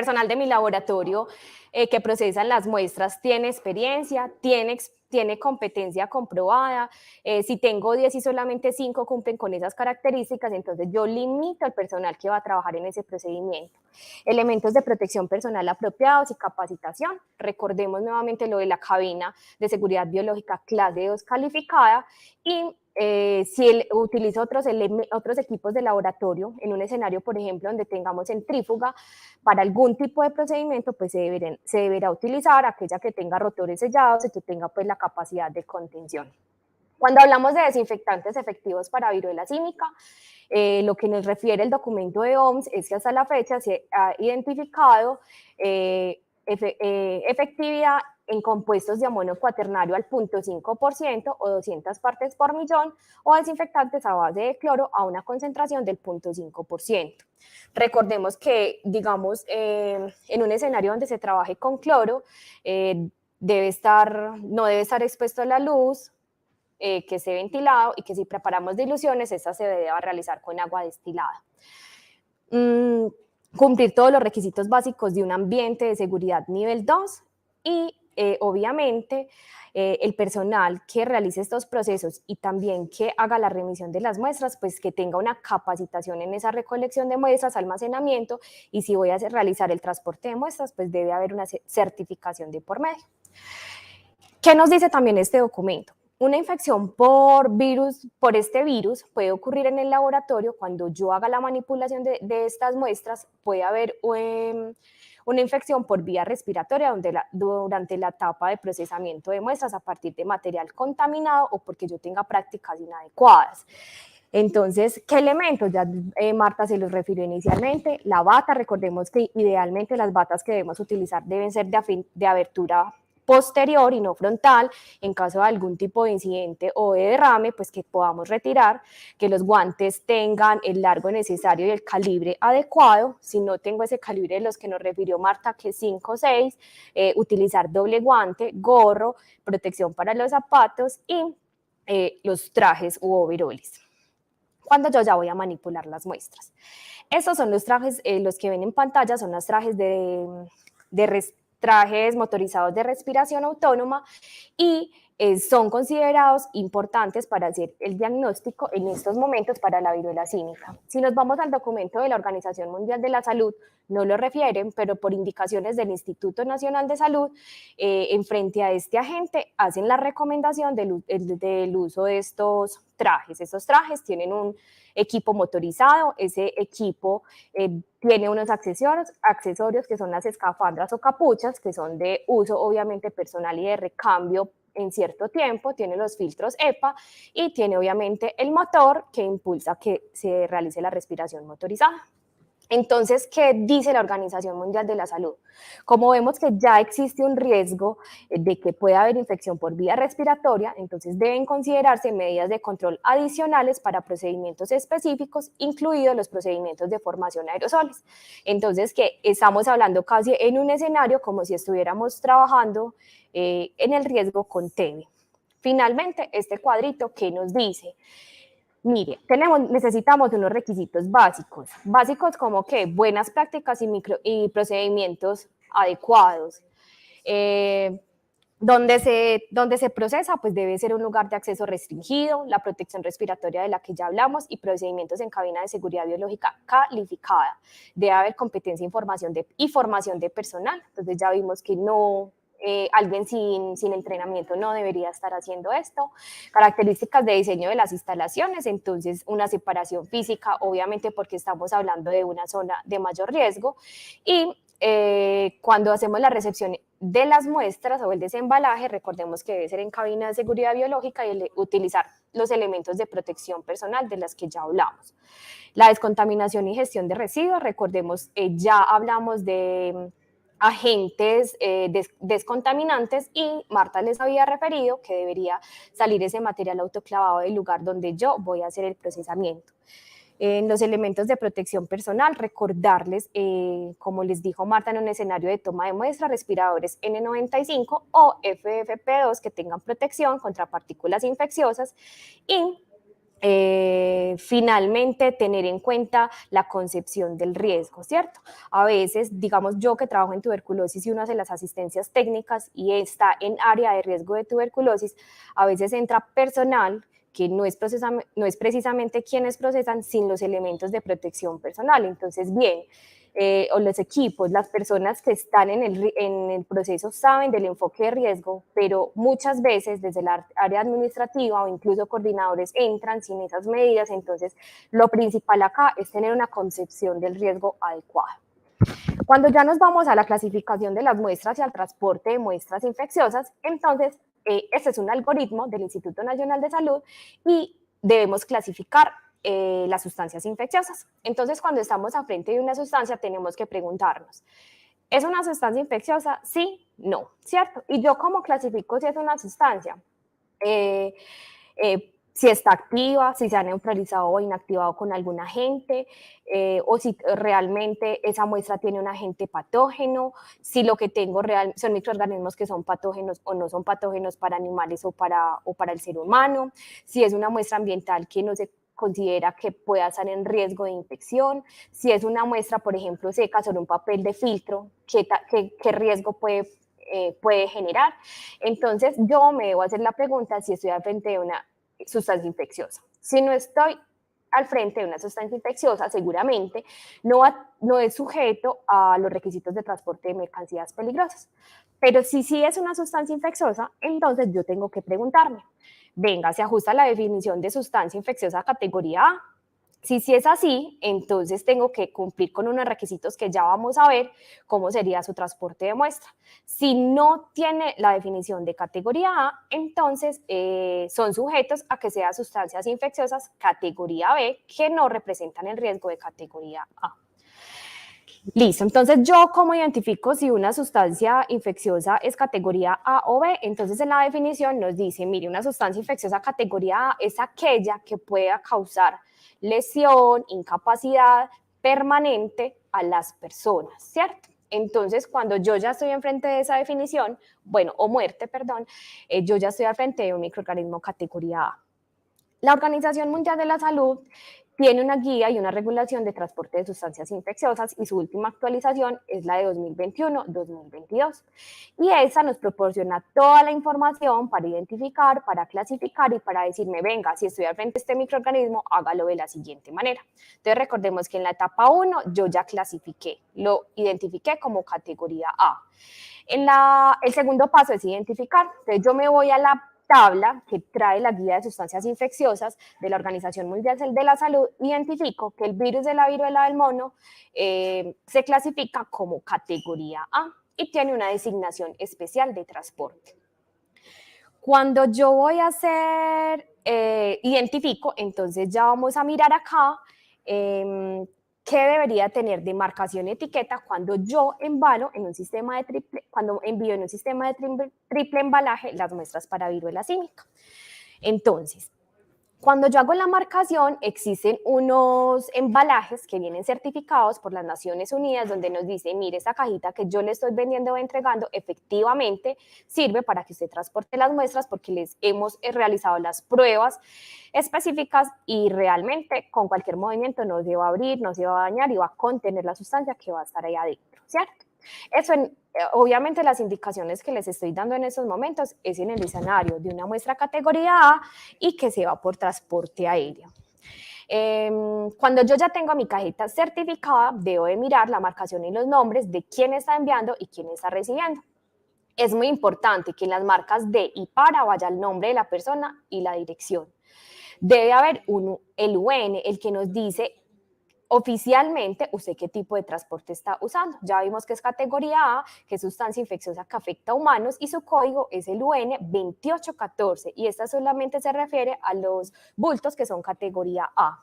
procesan las muestras tiene experiencia, tiene competencia comprobada. Si tengo 10 y solamente 5 cumplen con esas características, entonces yo limito al personal que va a trabajar en ese procedimiento. Elementos de protección personal apropiados y capacitación. Recordemos nuevamente lo de la cabina de seguridad biológica clase 2 calificada y si utilizo otros equipos de laboratorio en un escenario, por ejemplo, donde tengamos centrífuga, para algún tipo de procedimiento, pues se deberá utilizar aquella que tenga rotores sellados y que tenga pues la capacidad de contención. Cuando hablamos de desinfectantes efectivos para viruela símica, lo que nos refiere el documento de OMS es que hasta la fecha se ha identificado efectividad en compuestos de amonio cuaternario al 0.5% o 200 partes por millón o desinfectantes a base de cloro a una concentración del 0.5%. Recordemos que, digamos, en un escenario donde se trabaje con cloro, no debe estar expuesto a la luz, que esté ventilado y que si preparamos diluciones, esta se debe realizar con agua destilada. Cumplir todos los requisitos básicos de un ambiente de seguridad nivel 2 y obviamente el personal que realice estos procesos y también que haga la remisión de las muestras, pues que tenga una capacitación en esa recolección de muestras, almacenamiento y si voy a realizar el transporte de muestras, pues debe haber una certificación de por medio. ¿Qué nos dice también este documento? Una infección por este virus puede ocurrir en el laboratorio cuando yo haga la manipulación de estas muestras, puede haber una infección por vía respiratoria durante la etapa de procesamiento de muestras a partir de material contaminado o porque yo tenga prácticas inadecuadas. Entonces, ¿qué elementos? Ya Marta se los refirió inicialmente. La bata, recordemos que idealmente las batas que debemos utilizar deben ser de abertura posterior y no frontal, en caso de algún tipo de incidente o de derrame, pues que podamos retirar, que los guantes tengan el largo necesario y el calibre adecuado. Si no tengo ese calibre de los que nos refirió Marta, que es 5 o 6, utilizar doble guante, gorro, protección para los zapatos y los trajes u overoles cuando yo ya voy a manipular las muestras. Estos son los trajes, los que ven en pantalla son los trajes trajes motorizados de respiración autónoma y son considerados importantes para hacer el diagnóstico en estos momentos para la viruela símica. Si nos vamos al documento de la Organización Mundial de la Salud, no lo refieren, pero por indicaciones del Instituto Nacional de Salud, en frente a este agente, hacen la recomendación del uso de estos trajes. Estos trajes tienen un equipo motorizado, ese equipo tiene unos accesorios que son las escafandras o capuchas, que son de uso obviamente personal y de recambio en cierto tiempo, tiene los filtros EPA y tiene obviamente el motor que impulsa que se realice la respiración motorizada. Entonces, ¿qué dice la Organización Mundial de la Salud? Como vemos que ya existe un riesgo de que pueda haber infección por vía respiratoria, entonces deben considerarse medidas de control adicionales para procedimientos específicos, incluidos los procedimientos de formación de aerosoles. Entonces, que estamos hablando casi en un escenario como si estuviéramos trabajando en el riesgo con TB. Finalmente, este cuadrito, ¿qué nos dice? Mire, necesitamos unos requisitos básicos como que buenas prácticas y procedimientos adecuados. Donde se procesa, pues debe ser un lugar de acceso restringido, la protección respiratoria de la que ya hablamos y procedimientos en cabina de seguridad biológica calificada. Debe haber competencia y formación de personal, entonces ya vimos que no... alguien sin entrenamiento no debería estar haciendo esto. Características de diseño de las instalaciones, entonces una separación física, obviamente porque estamos hablando de una zona de mayor riesgo, y cuando hacemos la recepción de las muestras o el desembalaje, recordemos que debe ser en cabina de seguridad biológica y utilizar los elementos de protección personal de las que ya hablamos. La descontaminación y gestión de residuos, recordemos, ya hablamos de agentes descontaminantes y Marta les había referido que debería salir ese material autoclavado del lugar donde yo voy a hacer el procesamiento. En los elementos de protección personal, recordarles, como les dijo Marta, en un escenario de toma de muestra, respiradores N95 o FFP2 que tengan protección contra partículas infecciosas y finalmente tener en cuenta la concepción del riesgo, ¿cierto? A veces, digamos yo que trabajo en tuberculosis y uno hace las asistencias técnicas y está en área de riesgo de tuberculosis, a veces entra personal que no es precisamente quienes procesan sin los elementos de protección personal. Entonces, bien, o los equipos, las personas que están en el proceso saben del enfoque de riesgo, pero muchas veces desde la área administrativa o incluso coordinadores entran sin esas medidas. Entonces, lo principal acá es tener una concepción del riesgo adecuada. Cuando ya nos vamos a la clasificación de las muestras y al transporte de muestras infecciosas, entonces, este es un algoritmo del Instituto Nacional de Salud y debemos clasificar las sustancias infecciosas. Entonces, cuando estamos a frente de una sustancia, tenemos que preguntarnos, ¿es una sustancia infecciosa? Sí, no, ¿cierto? Y yo, ¿cómo clasifico si es una sustancia? Si está activa, si se ha neutralizado o inactivado con algún agente, o si realmente esa muestra tiene un agente patógeno, si lo que tengo son microorganismos que son patógenos o no son patógenos para animales o para el ser humano, si es una muestra ambiental que no se considera que pueda estar en riesgo de infección, si es una muestra, por ejemplo, seca sobre un papel de filtro, ¿qué riesgo puede generar? Entonces, yo me debo hacer la pregunta si estoy al frente de una sustancia infecciosa. Si no estoy al frente de una sustancia infecciosa, seguramente no es sujeto a los requisitos de transporte de mercancías peligrosas. Pero si sí es una sustancia infecciosa, entonces yo tengo que preguntarme, venga, ¿se ajusta la definición de sustancia infecciosa categoría A? Si es así, entonces tengo que cumplir con unos requisitos que ya vamos a ver cómo sería su transporte de muestra. Si no tiene la definición de categoría A, entonces son sujetos a que sean sustancias infecciosas categoría B que no representan el riesgo de categoría A. Listo, entonces yo cómo identifico si una sustancia infecciosa es categoría A o B. Entonces en la definición nos dice, mire, una sustancia infecciosa categoría A es aquella que pueda causar lesión, incapacidad permanente a las personas, ¿cierto? Entonces, cuando yo ya estoy enfrente de esa definición, o muerte, perdón, yo ya estoy al frente de un microorganismo categoría A. La Organización Mundial de la Salud tiene una guía y una regulación de transporte de sustancias infecciosas y su última actualización es la de 2021-2022. Y esa nos proporciona toda la información para identificar, para clasificar y para decirme, venga, si estoy al frente de este microorganismo, hágalo de la siguiente manera. Entonces recordemos que en la etapa 1 yo ya clasifiqué, lo identifiqué como categoría A. El segundo paso es identificar. Entonces yo me voy a la tabla que trae la guía de sustancias infecciosas de la Organización Mundial de la Salud, identifico que el virus de la viruela del mono se clasifica como categoría A y tiene una designación especial de transporte. Cuando yo voy a hacer, identifico, entonces ya vamos a mirar acá qué debería tener de marcación y etiqueta cuando yo embalo en un sistema de cuando envío en un sistema de triple embalaje las muestras para viruela símica. Entonces, cuando yo hago la marcación, existen unos embalajes que vienen certificados por las Naciones Unidas donde nos dice, mire, esta cajita que yo le estoy vendiendo o entregando efectivamente sirve para que usted transporte las muestras porque les hemos realizado las pruebas específicas y realmente con cualquier movimiento no se va a abrir, no se va a dañar y va a contener la sustancia que va a estar ahí adentro, ¿cierto? Eso, obviamente, las indicaciones que les estoy dando en estos momentos es en el escenario de una muestra categoría A y que se va por transporte aéreo. Cuando yo ya tengo mi cajita certificada, debo de mirar la marcación y los nombres de quién está enviando y quién está recibiendo. Es muy importante que en las marcas de y para vaya el nombre de la persona y la dirección. Debe haber el UN, el que nos dice oficialmente usted qué tipo de transporte está usando. Ya vimos que es categoría A, que es sustancia infecciosa que afecta a humanos y su código es el UN 2814 y esta solamente se refiere a los bultos que son categoría A.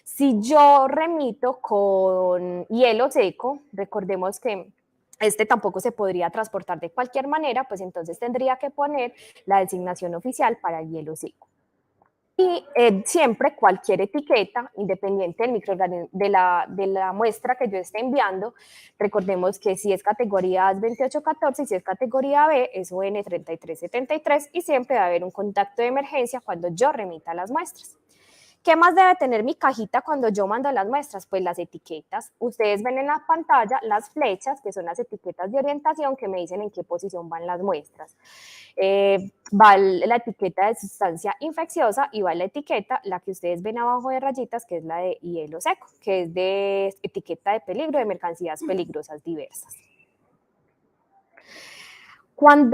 Si yo remito con hielo seco, recordemos que este tampoco se podría transportar de cualquier manera, pues entonces tendría que poner la designación oficial para el hielo seco. Y siempre cualquier etiqueta, independiente del microorganismo, de la muestra que yo esté enviando, recordemos que si es categoría A es 2814 y si es categoría B es UN 3373 y siempre debe haber un contacto de emergencia cuando yo remita las muestras. ¿Qué más debe tener mi cajita cuando yo mando las muestras? Pues las etiquetas. Ustedes ven en la pantalla las flechas, que son las etiquetas de orientación que me dicen en qué posición van las muestras. Va la etiqueta de sustancia infecciosa y va la etiqueta, la que ustedes ven abajo de rayitas, que es la de hielo seco, que es de etiqueta de peligro de mercancías peligrosas diversas.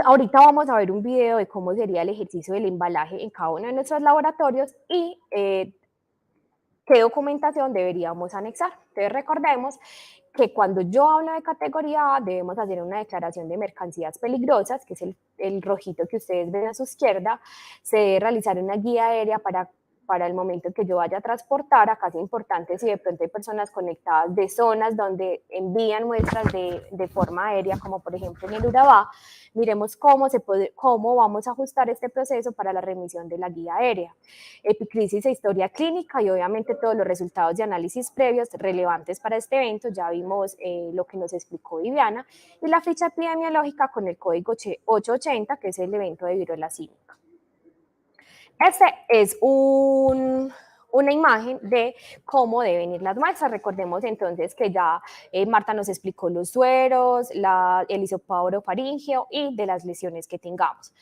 Ahorita vamos a ver un video de cómo sería el ejercicio del embalaje en cada uno de nuestros laboratorios y qué documentación deberíamos anexar. Entonces recordemos que cuando yo hablo de categoría A debemos hacer una declaración de mercancías peligrosas, que es el rojito que ustedes ven a su izquierda. Se debe realizar una guía aérea para el momento en que yo vaya a transportar. Acá es importante si de pronto hay personas conectadas de zonas donde envían muestras de forma aérea, como por ejemplo en el Urabá, miremos cómo vamos a ajustar este proceso para la remisión de la guía aérea. Epicrisis e historia clínica y obviamente todos los resultados de análisis previos relevantes para este evento. Ya vimos lo que nos explicó Viviana y la ficha epidemiológica con el código 880, que es el evento de viruela símica. Este es una imagen de cómo deben ir las muestras. Recordemos entonces que ya Marta nos explicó los sueros, el hisopado orofaríngeo y de las lesiones que tengamos.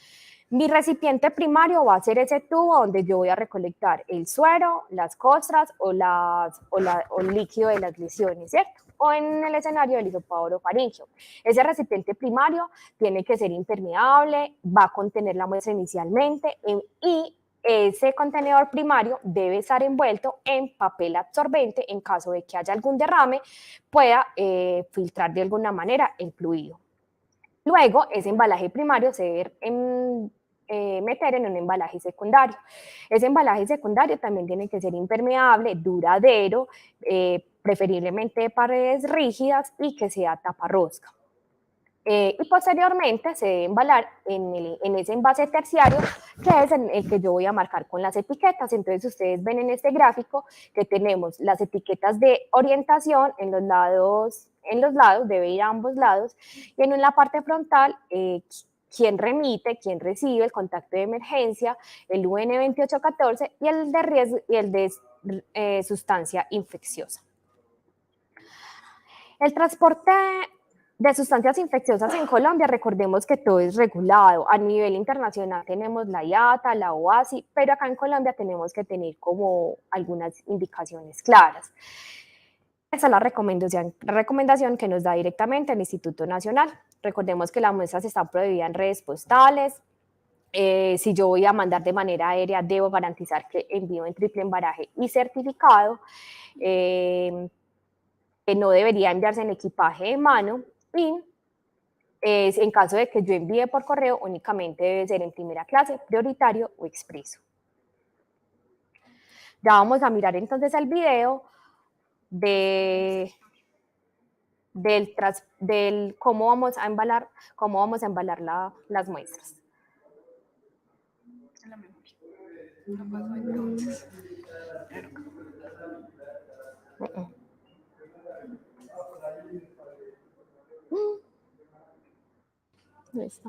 Mi recipiente primario va a ser ese tubo donde yo voy a recolectar el suero, las costras o el líquido de las lesiones, ¿cierto? O en el escenario del hisopado orofaríngeo. Ese recipiente primario tiene que ser impermeable, va a contener la muestra inicialmente y ese contenedor primario debe estar envuelto en papel absorbente en caso de que haya algún derrame, pueda filtrar de alguna manera el fluido. Luego, ese embalaje primario se debe meter en un embalaje secundario. Ese embalaje secundario también tiene que ser impermeable, duradero, preferiblemente de paredes rígidas y que sea taparrosca. Y posteriormente se debe embalar en ese envase terciario, que es el que yo voy a marcar con las etiquetas. Entonces ustedes ven en este gráfico que tenemos las etiquetas de orientación en los lados, debe ir a ambos lados, y en la parte frontal, quién remite, quién recibe, el contacto de emergencia, el UN 2814 y el de riesgo y el de sustancia infecciosa. El transporte de sustancias infecciosas en Colombia, recordemos que todo es regulado. A nivel internacional tenemos la IATA, la OASI, pero acá en Colombia tenemos que tener como algunas indicaciones claras. Esa es la recomendación que nos da directamente el Instituto Nacional. Recordemos que las muestras están prohibidas en redes postales. Si yo voy a mandar de manera aérea, debo garantizar que envío en triple embalaje y certificado. Que no debería enviarse en equipaje de mano y En caso de que yo envíe por correo, únicamente debe ser en primera clase, prioritario o expreso. Ya vamos a mirar entonces el video del cómo vamos a embalar las muestras. No está.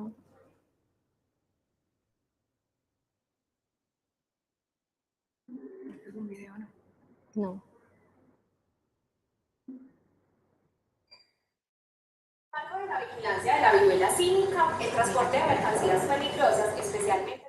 No. Marco de la vigilancia de la viruela símica, el transporte de mercancías peligrosas, especialmente.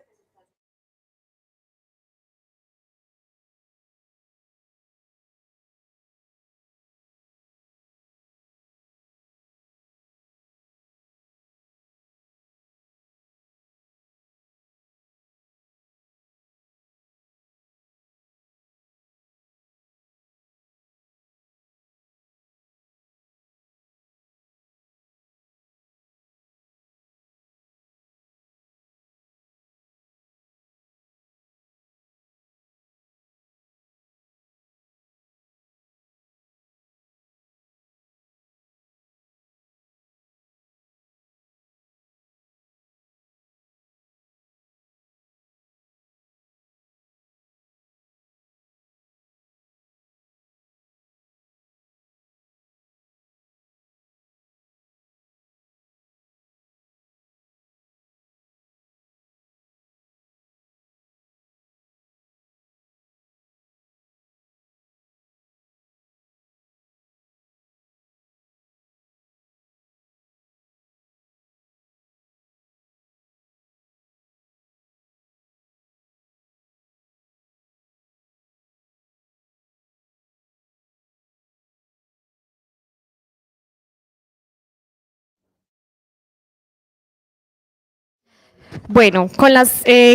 Bueno,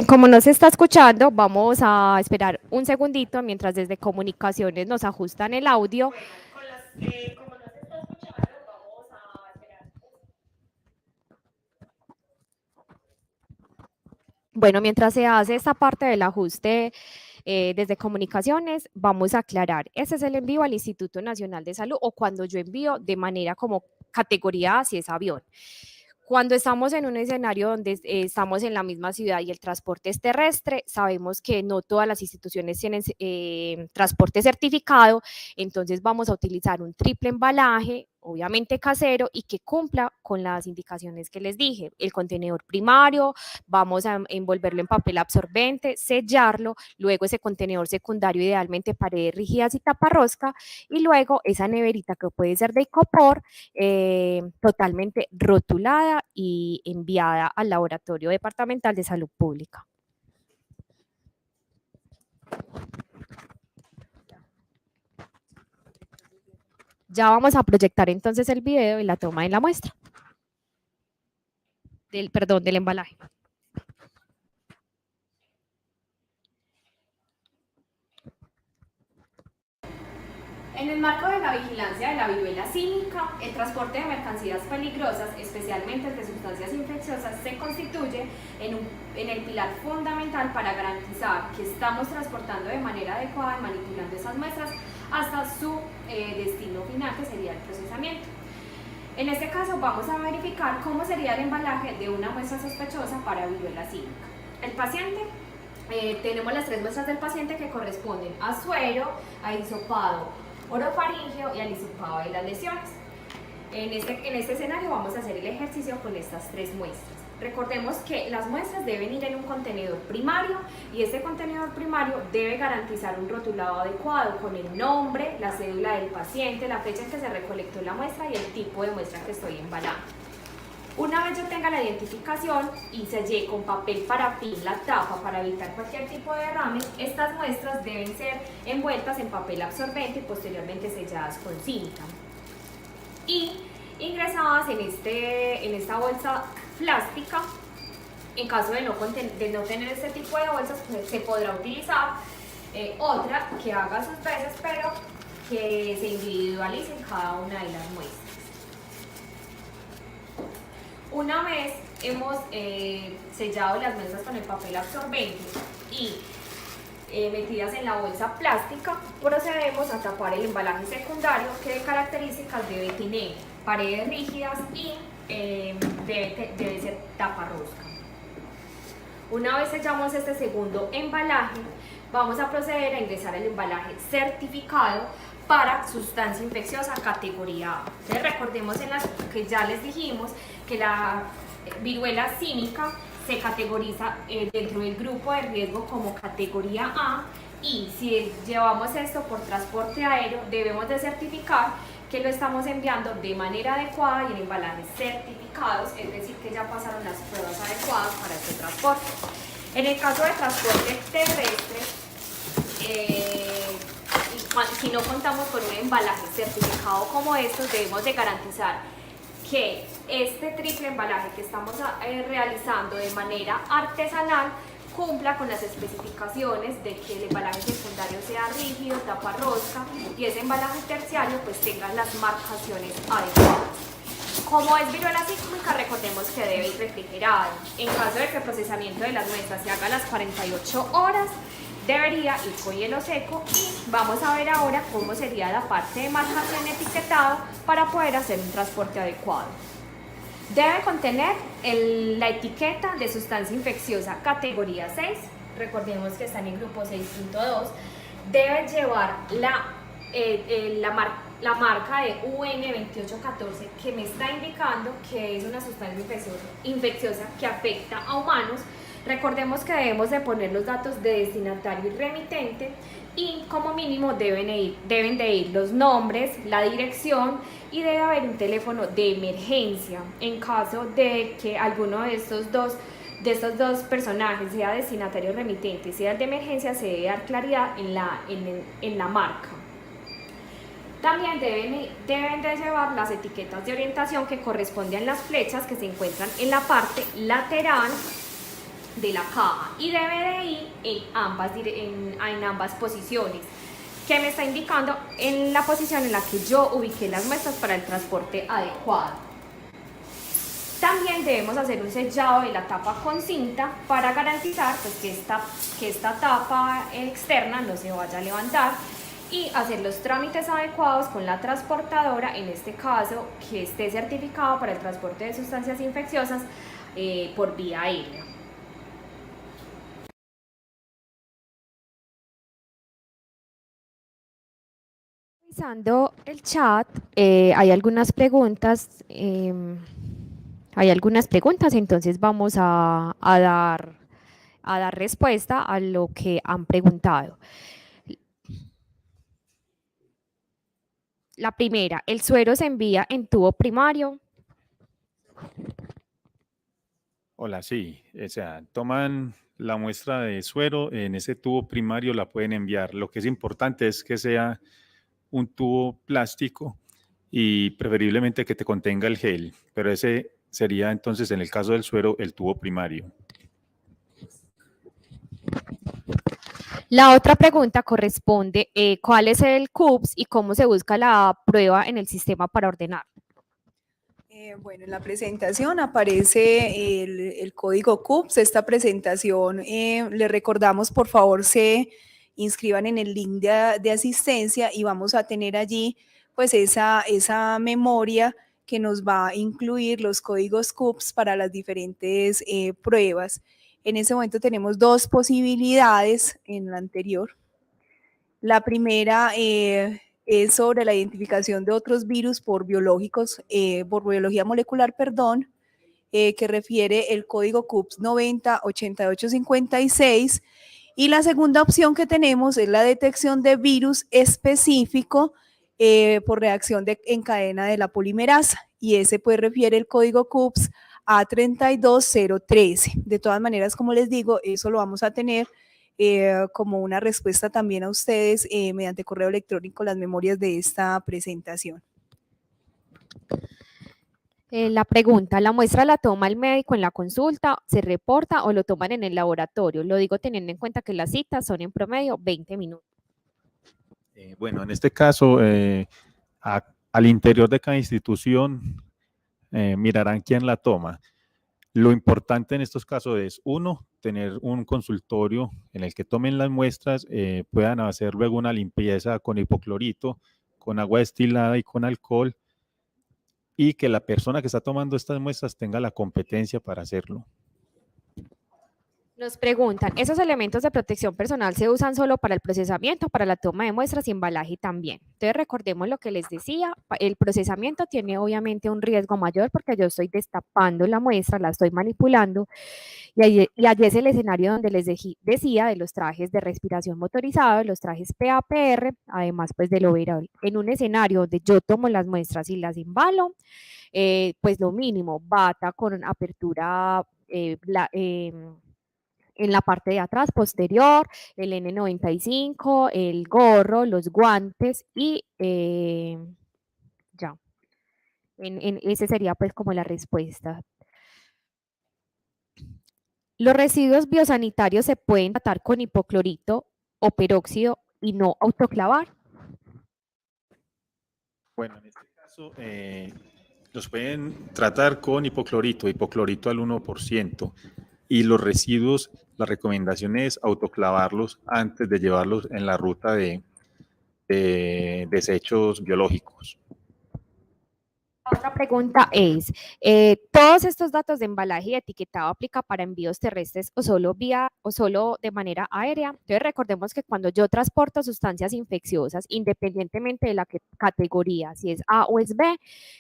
como no se está escuchando, vamos a esperar un segundito mientras desde comunicaciones nos ajustan el audio. Bueno, mientras se hace esta parte del ajuste desde comunicaciones, vamos a aclarar, ese es el envío al Instituto Nacional de Salud o cuando yo envío de manera como categoría A si es avión. Cuando estamos en un escenario donde estamos en la misma ciudad y el transporte es terrestre, sabemos que no todas las instituciones tienen transporte certificado, entonces vamos a utilizar un triple embalaje, obviamente casero, y que cumpla con las indicaciones que les dije. El contenedor primario, vamos a envolverlo en papel absorbente, sellarlo, luego ese contenedor secundario, idealmente paredes rígidas y taparrosca, y luego esa neverita que puede ser de icopor, totalmente rotulada y enviada al Laboratorio Departamental de Salud Pública. Ya vamos a proyectar entonces el video y la toma de la muestra. Del embalaje. En el marco de la vigilancia de la viruela símica, el transporte de mercancías peligrosas, especialmente de sustancias infecciosas, se constituye en el pilar fundamental para garantizar que estamos transportando de manera adecuada y manipulando esas muestras hasta su destino final, que sería el procesamiento. En este caso vamos a verificar cómo sería el embalaje de una muestra sospechosa para viruela símica. El paciente, tenemos las 3 muestras del paciente que corresponden a suero, a hisopado orofaríngeo y al hisopado de las lesiones. En este escenario vamos a hacer el ejercicio con estas 3 muestras. Recordemos que las muestras deben ir en un contenedor primario y este contenedor primario debe garantizar un rotulado adecuado con el nombre, la cédula del paciente, la fecha en que se recolectó la muestra y el tipo de muestra que estoy embalando. Una vez yo tenga la identificación y sellé con papel parafín la tapa para evitar cualquier tipo de derrame, estas muestras deben ser envueltas en papel absorbente y posteriormente selladas con cinta y ingresadas en esta bolsa plástica. En caso de no tener este tipo de bolsas, pues, se podrá utilizar otra que haga sus veces, pero que se individualice en cada una de las muestras. Una vez hemos sellado las mesas con el papel absorbente y metidas en la bolsa plástica, procedemos a tapar el embalaje secundario que de características debe tener paredes rígidas y debe ser taparrosca. Una vez sellamos este segundo embalaje, vamos a proceder a ingresar el embalaje certificado para sustancia infecciosa categoría A. Entonces recordemos que ya les dijimos que la viruela símica se categoriza dentro del grupo de riesgo como categoría A, y si llevamos esto por transporte aéreo debemos de certificar que lo estamos enviando de manera adecuada y en embalajes certificados, es decir, que ya pasaron las pruebas adecuadas para este transporte. En el caso de transporte terrestre, si no contamos con un embalaje certificado como estos, debemos de garantizar que este triple embalaje que estamos realizando de manera artesanal cumpla con las especificaciones de que el embalaje secundario sea rígido, taparrosca, y ese embalaje terciario pues tenga las marcaciones adecuadas. Como es viruela símica, recordemos que debe ir refrigerado. En caso de que el procesamiento de las muestras se haga a las 48 horas, debería ir con hielo seco, y vamos a ver ahora cómo sería la parte de marcación etiquetado para poder hacer un transporte adecuado. Debe contener la etiqueta de sustancia infecciosa categoría 6, recordemos que está en el grupo 6.2, debe llevar la marca de UN2814 que me está indicando que es una sustancia infecciosa que afecta a humanos. Recordemos que debemos de poner los datos de destinatario y remitente, y como mínimo deben de ir los nombres, la dirección, y debe haber un teléfono de emergencia. En caso de que alguno de estos dos personajes, sea destinatario o remitente, sea el de emergencia, se debe dar claridad en la marca. También deben de llevar las etiquetas de orientación que corresponden a las flechas que se encuentran en la parte lateral de la caja, y debe de ir en ambas posiciones, que me está indicando en la posición en la que yo ubiqué las muestras para el transporte adecuado. También debemos hacer un sellado de la tapa con cinta para garantizar pues, que esta tapa externa no se vaya a levantar, y hacer los trámites adecuados con la transportadora, en este caso que esté certificado para el transporte de sustancias infecciosas por vía aérea. Revisando el chat, hay algunas preguntas, entonces vamos a dar respuesta a lo que han preguntado. La primera, ¿el suero se envía en tubo primario? Hola, sí, o sea, toman la muestra de suero, en ese tubo primario la pueden enviar. Lo que es importante es que sea un tubo plástico y preferiblemente que te contenga el gel, pero ese sería entonces en el caso del suero el tubo primario. La otra pregunta corresponde, ¿cuál es el CUPS y cómo se busca la prueba en el sistema para ordenar? Bueno, en la presentación aparece el código CUPS. Esta presentación, le recordamos, por favor, se inscriban en el link de asistencia, y vamos a tener allí pues esa memoria que nos va a incluir los códigos CUPS para las diferentes pruebas. En ese momento tenemos dos posibilidades en la anterior. La primera es sobre la identificación de otros virus por biología molecular, que refiere el código CUPS 908856. Y la segunda opción que tenemos es la detección de virus específico por reacción en cadena de la polimerasa, y ese pues refiere el código CUPS A32013. De todas maneras, como les digo, eso lo vamos a tener como una respuesta también a ustedes mediante correo electrónico, las memorias de esta presentación. La pregunta, ¿la muestra la toma el médico en la consulta, se reporta o lo toman en el laboratorio? Lo digo teniendo en cuenta que las citas son en promedio 20 minutos. Bueno, en este caso, al interior de cada institución, mirarán quién la toma. Lo importante en estos casos es, uno, tener un consultorio en el que tomen las muestras, puedan hacer luego una limpieza con hipoclorito, con agua destilada y con alcohol, y que la persona que está tomando estas muestras tenga la competencia para hacerlo. Nos preguntan, ¿esos elementos de protección personal se usan solo para el procesamiento, para la toma de muestras y embalaje también? Entonces recordemos lo que les decía, el procesamiento tiene obviamente un riesgo mayor porque yo estoy destapando la muestra, la estoy manipulando y allí es el escenario donde les decía de los trajes de respiración motorizado, los trajes PAPR, además pues del overall. En un escenario donde yo tomo las muestras y las embalo, pues lo mínimo, bata con apertura en la parte de atrás, posterior, el N95, el gorro, los guantes y ya. Ese sería pues como la respuesta. Los residuos biosanitarios se pueden tratar con hipoclorito o peróxido y no autoclavar. Bueno, en este caso los pueden tratar con hipoclorito al 1%. Y los residuos, la recomendación es autoclavarlos antes de llevarlos en la ruta de desechos biológicos. La otra pregunta es, ¿todos estos datos de embalaje y etiquetado aplica para envíos terrestres o solo de manera aérea? Entonces recordemos que cuando yo transporto sustancias infecciosas, independientemente de la categoría, si es A o es B,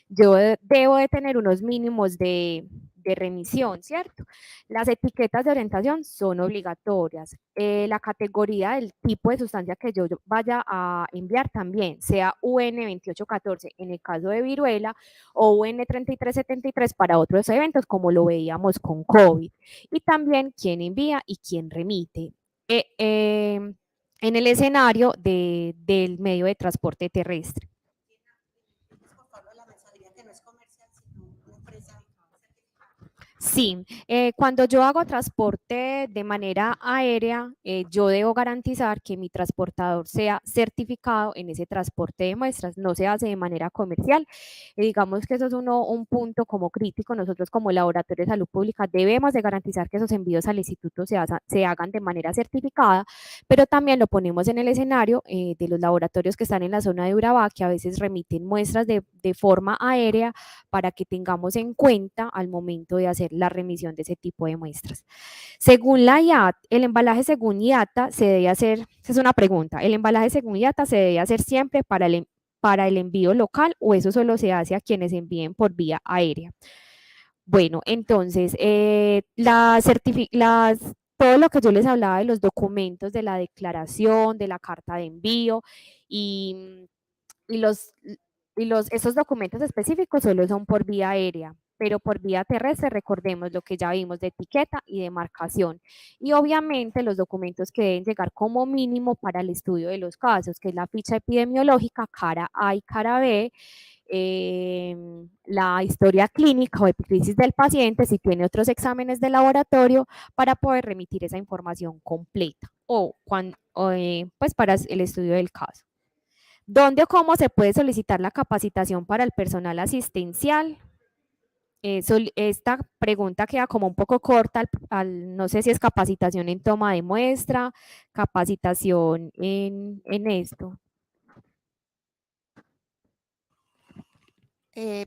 yo debo de tener unos mínimos de remisión, ¿cierto? Las etiquetas de orientación son obligatorias. La categoría del tipo de sustancia que yo vaya a enviar también, sea UN2814 en el caso de viruela o UN3373 para otros eventos, como lo veíamos con COVID. Y también quién envía y quién remite. En el escenario del medio de transporte terrestre. Sí, cuando yo hago transporte de manera aérea, yo debo garantizar que mi transportador sea certificado en ese transporte de muestras, no se hace de manera comercial. Digamos que eso es un punto como crítico. Nosotros como Laboratorio de Salud Pública debemos de garantizar que esos envíos al instituto se hagan de manera certificada, pero también lo ponemos en el escenario de los laboratorios que están en la zona de Urabá, que a veces remiten muestras de forma aérea para que tengamos en cuenta al momento de hacer la remisión de ese tipo de muestras. Según la IAT, el embalaje según IATA se debe hacer, esa es una pregunta, ¿el embalaje según IATA se debe hacer siempre para el envío local o eso solo se hace a quienes envíen por vía aérea? Bueno, entonces, todo lo que yo les hablaba de los documentos, de la declaración, de la carta de envío y esos documentos específicos solo son por vía aérea, pero por vía terrestre recordemos lo que ya vimos de etiqueta y de marcación. Y obviamente los documentos que deben llegar como mínimo para el estudio de los casos, que es la ficha epidemiológica, cara A y cara B, la historia clínica o epicrisis del paciente, si tiene otros exámenes de laboratorio, para poder remitir esa información completa pues para el estudio del caso. ¿Dónde o cómo se puede solicitar la capacitación para el personal asistencial? Esta pregunta queda como un poco corta, no sé si es capacitación en toma de muestra, capacitación en esto.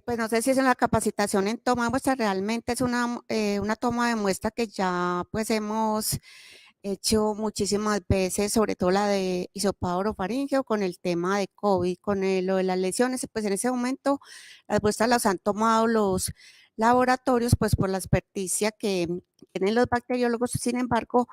Pues no sé si es en la capacitación en toma de muestra, realmente es una toma de muestra que ya pues hemos hecho muchísimas veces, sobre todo la de hisopado orofaríngeo con el tema de COVID, con lo de las lesiones, pues en ese momento las muestras las han tomado los laboratorios, pues por la experticia que tienen los bacteriólogos. Sin embargo,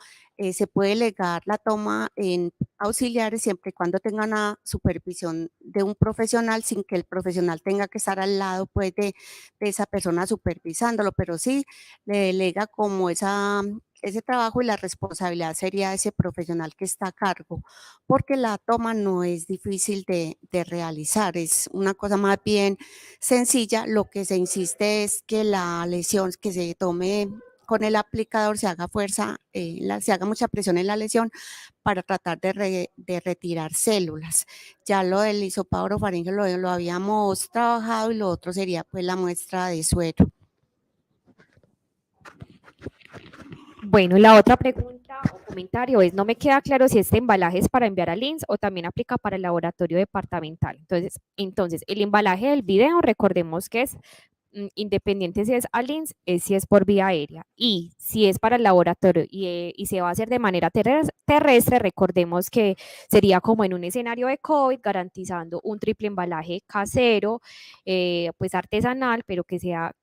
se puede delegar la toma en auxiliares siempre y cuando tengan una supervisión de un profesional, sin que el profesional tenga que estar al lado pues de esa persona supervisándolo, pero sí le delega como ese trabajo, y la responsabilidad sería ese profesional que está a cargo, porque la toma no es difícil de realizar, es una cosa más bien sencilla. Lo que se insiste es que la lesión que se tome con el aplicador se haga fuerza, se haga mucha presión en la lesión para tratar de retirar células. Ya lo del hisopado orofaringeo lo habíamos trabajado y lo otro sería pues la muestra de suero. Bueno, la otra pregunta o comentario es, no me queda claro si este embalaje es para enviar al INS o también aplica para el laboratorio departamental. Entonces, el embalaje del video, recordemos que es independiente si es al INS, si es por vía aérea. Y si es para el laboratorio y se va a hacer de manera terrestre, recordemos que sería como en un escenario de COVID, garantizando un triple embalaje casero, pues artesanal, pero que sea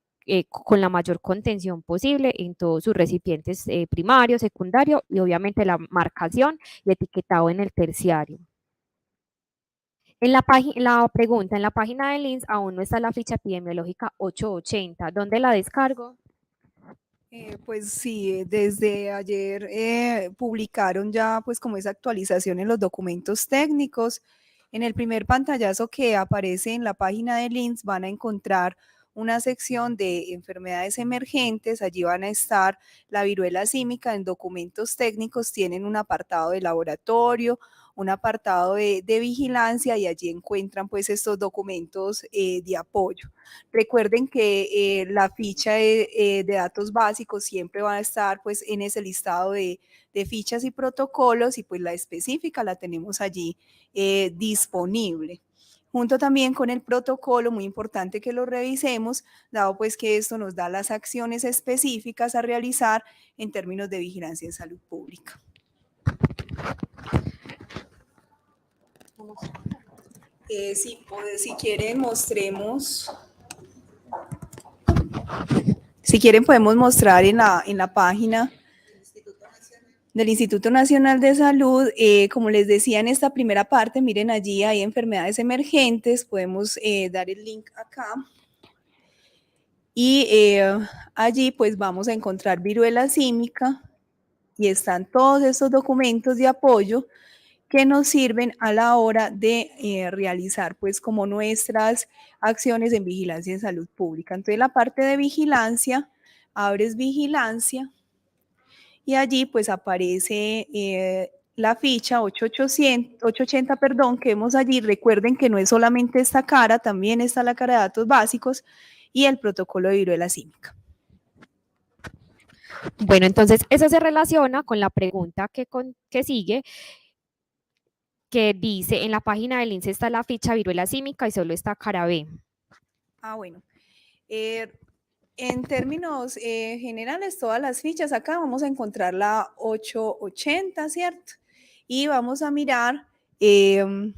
con la mayor contención posible en todos sus recipientes primario, secundario y obviamente la marcación y etiquetado en el terciario. En la pregunta, en la página del INS aún no está la ficha epidemiológica 880. ¿Dónde la descargo? Pues sí, desde ayer publicaron ya pues como esa actualización en los documentos técnicos. En el primer pantallazo que aparece en la página del INS van a encontrar una sección de enfermedades emergentes, allí van a estar la viruela símica. En documentos técnicos tienen un apartado de laboratorio, un apartado de vigilancia y allí encuentran pues estos documentos de apoyo. Recuerden que la ficha de datos básicos siempre va a estar pues en ese listado de fichas y protocolos y pues la específica la tenemos allí disponible. Junto también con el protocolo, muy importante que lo revisemos, dado pues que esto nos da las acciones específicas a realizar en términos de vigilancia en salud pública. Si quieren, mostremos. Si quieren, podemos mostrar en la página del Instituto Nacional de Salud, como les decía en esta primera parte, miren allí hay enfermedades emergentes, podemos dar el link acá y allí pues vamos a encontrar viruela símica y están todos estos documentos de apoyo que nos sirven a la hora de realizar pues como nuestras acciones en vigilancia en salud pública. Entonces la parte de vigilancia, abres vigilancia y allí pues aparece la ficha 880, que vemos allí. Recuerden que no es solamente esta cara, también está la cara de datos básicos y el protocolo de viruela símica. Bueno, entonces eso se relaciona con la pregunta que sigue, que dice, en la página del INS está la ficha viruela símica y solo está cara B. Bueno. En términos generales, todas las fichas acá vamos a encontrar la 880, ¿cierto? Y vamos a mirar en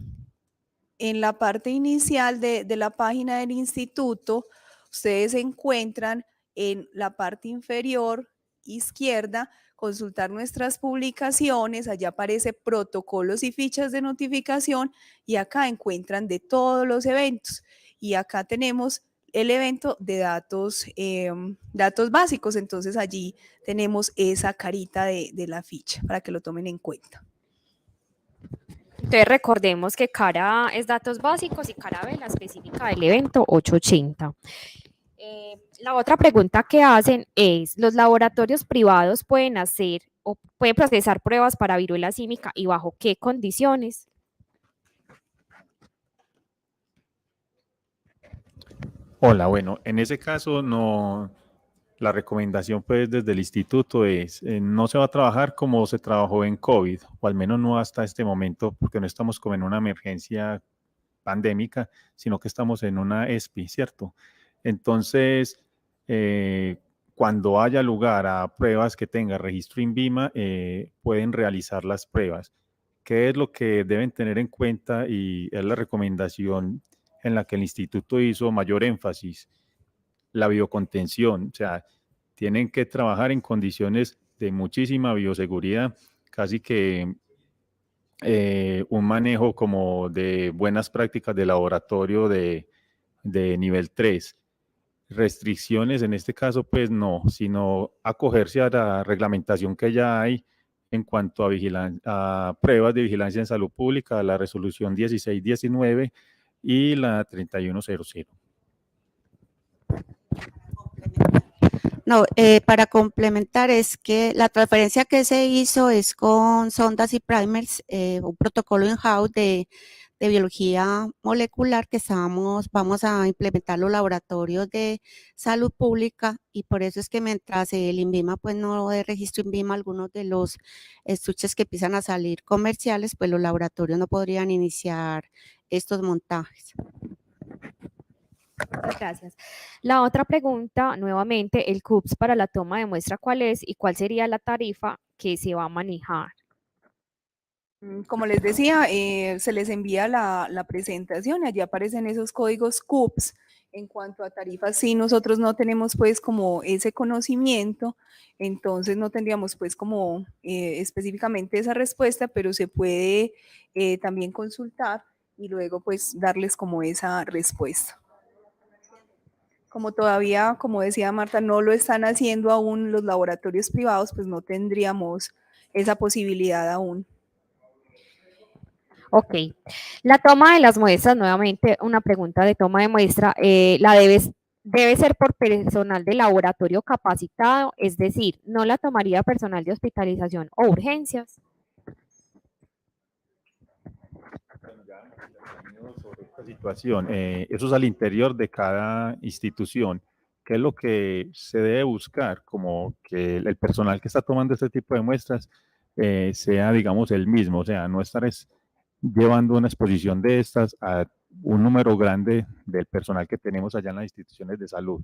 la parte inicial de la página del instituto, ustedes encuentran en la parte inferior izquierda, consultar nuestras publicaciones, allá aparece protocolos y fichas de notificación y acá encuentran de todos los eventos. Y acá tenemos el evento de datos básicos, entonces allí tenemos esa carita de la ficha para que lo tomen en cuenta. Entonces recordemos que cara A es datos básicos y cara B la específica del evento 880. La otra pregunta que hacen es, ¿los laboratorios privados pueden hacer o pueden procesar pruebas para viruela símica y bajo qué condiciones? Hola, bueno, en ese caso no, la recomendación pues desde el instituto es, no se va a trabajar como se trabajó en COVID, o al menos no hasta este momento, porque no estamos como en una emergencia pandémica, sino que estamos en una ESPI, ¿cierto? Entonces, cuando haya lugar a pruebas que tenga registro INVIMA, pueden realizar las pruebas. ¿Qué es lo que deben tener en cuenta? Y es la recomendación en la que el instituto hizo mayor énfasis, la biocontención, o sea, tienen que trabajar en condiciones de muchísima bioseguridad, casi que un manejo como de buenas prácticas de laboratorio de nivel 3. Restricciones en este caso, pues no, sino acogerse a la reglamentación que ya hay en cuanto a pruebas de vigilancia en salud pública, la resolución 1619 y la 3100. No, para complementar es que la transferencia que se hizo es con sondas y primers, un protocolo in-house de biología molecular que vamos a implementar los laboratorios de salud pública y por eso es que mientras el INVIMA pues no de registro INVIMA algunos de los estuches que empiezan a salir comerciales, pues los laboratorios no podrían iniciar estos montajes. Muchas gracias. La otra pregunta, nuevamente, el CUPS para la toma de muestra, ¿cuál es y cuál sería la tarifa que se va a manejar? Como les decía, se les envía la presentación, allí aparecen esos códigos CUPS. En cuanto a tarifas, sí, nosotros no tenemos pues como ese conocimiento, entonces no tendríamos pues como específicamente esa respuesta, pero se puede también consultar y luego pues darles como esa respuesta. Como todavía, como decía Marta, no lo están haciendo aún los laboratorios privados, pues no tendríamos esa posibilidad aún. Ok. La toma de las muestras, nuevamente, una pregunta de toma de muestra, debe ser por personal de laboratorio capacitado, es decir, no la tomaría personal de hospitalización o urgencias. Sobre esta situación, eso es al interior de cada institución. ¿Qué es lo que se debe buscar? Como que el personal que está tomando este tipo de muestras sea, digamos, el mismo, o sea, no estar llevando una exposición de estas a un número grande del personal que tenemos allá en las instituciones de salud.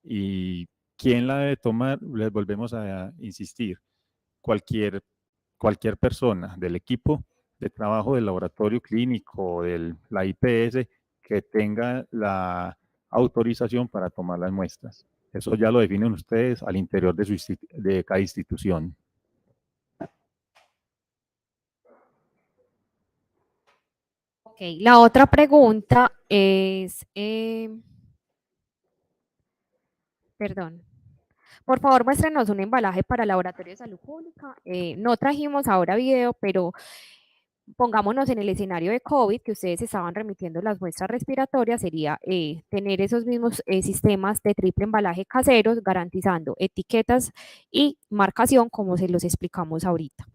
¿Y quién la debe tomar? Les volvemos a insistir, cualquier persona del equipo de trabajo del laboratorio clínico, de la IPS, que tenga la autorización para tomar las muestras. Eso ya lo definen ustedes al interior de cada institución. Ok, la otra pregunta es, perdón, por favor muéstrenos un embalaje para laboratorio de salud pública. No trajimos ahora video, pero pongámonos en el escenario de COVID, que ustedes estaban remitiendo las muestras respiratorias, sería tener esos mismos sistemas de triple embalaje caseros, garantizando etiquetas y marcación, como se los explicamos ahorita.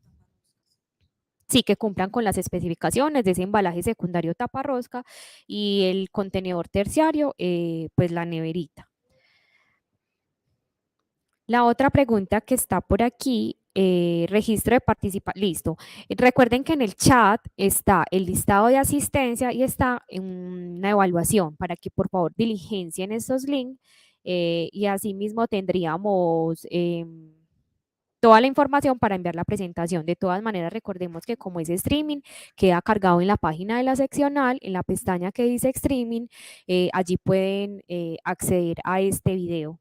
Sí, que cumplan con las especificaciones de ese embalaje secundario taparrosca y el contenedor terciario, pues la neverita. La otra pregunta que está por aquí, registro de participación, listo. Recuerden que en el chat está el listado de asistencia y está una evaluación para que por favor diligencien estos links y asimismo tendríamos toda la información para enviar la presentación. De todas maneras, recordemos que como es streaming, queda cargado en la página de la seccional, en la pestaña que dice streaming, allí pueden acceder a este video.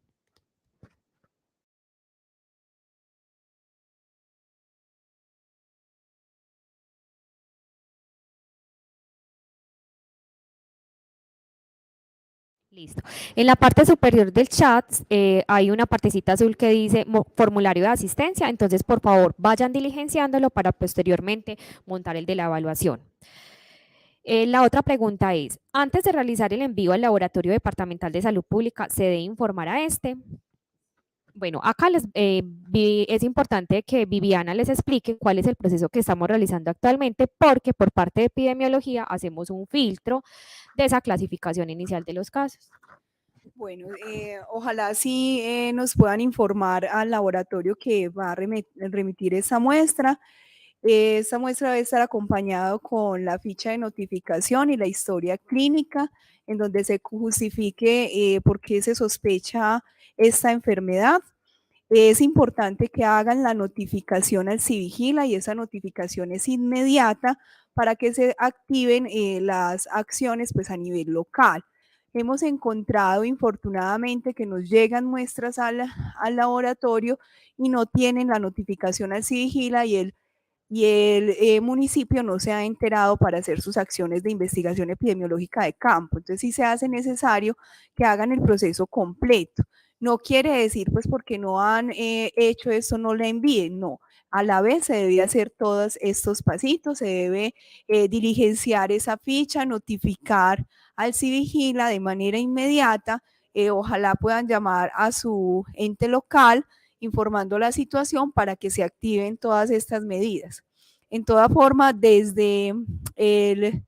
Listo. En la parte superior del chat hay una partecita azul que dice formulario de asistencia, entonces por favor vayan diligenciándolo para posteriormente montar el de la evaluación. La otra pregunta es, antes de realizar el envío al Laboratorio Departamental de Salud Pública, ¿se debe informar a este? Bueno, acá es importante que Viviana les explique cuál es el proceso que estamos realizando actualmente, porque por parte de epidemiología hacemos un filtro de esa clasificación inicial de los casos. Bueno, ojalá sí nos puedan informar al laboratorio que va a remitir esa muestra. Esta muestra debe estar acompañado con la ficha de notificación y la historia clínica, en donde se justifique por qué se sospecha esta enfermedad. Es importante que hagan la notificación al Civigila y esa notificación es inmediata para que se activen las acciones pues, a nivel local. Hemos encontrado infortunadamente que nos llegan muestras al laboratorio y no tienen la notificación al Civigila y el municipio no se ha enterado para hacer sus acciones de investigación epidemiológica de campo. Entonces sí se hace necesario que hagan el proceso completo. No quiere decir, pues, porque no han hecho esto, no la envíen, no. A la vez se debe hacer todos estos pasitos, se debe diligenciar esa ficha, notificar al Civigila de manera inmediata ojalá puedan llamar a su ente local informando la situación para que se activen todas estas medidas. En toda forma, desde el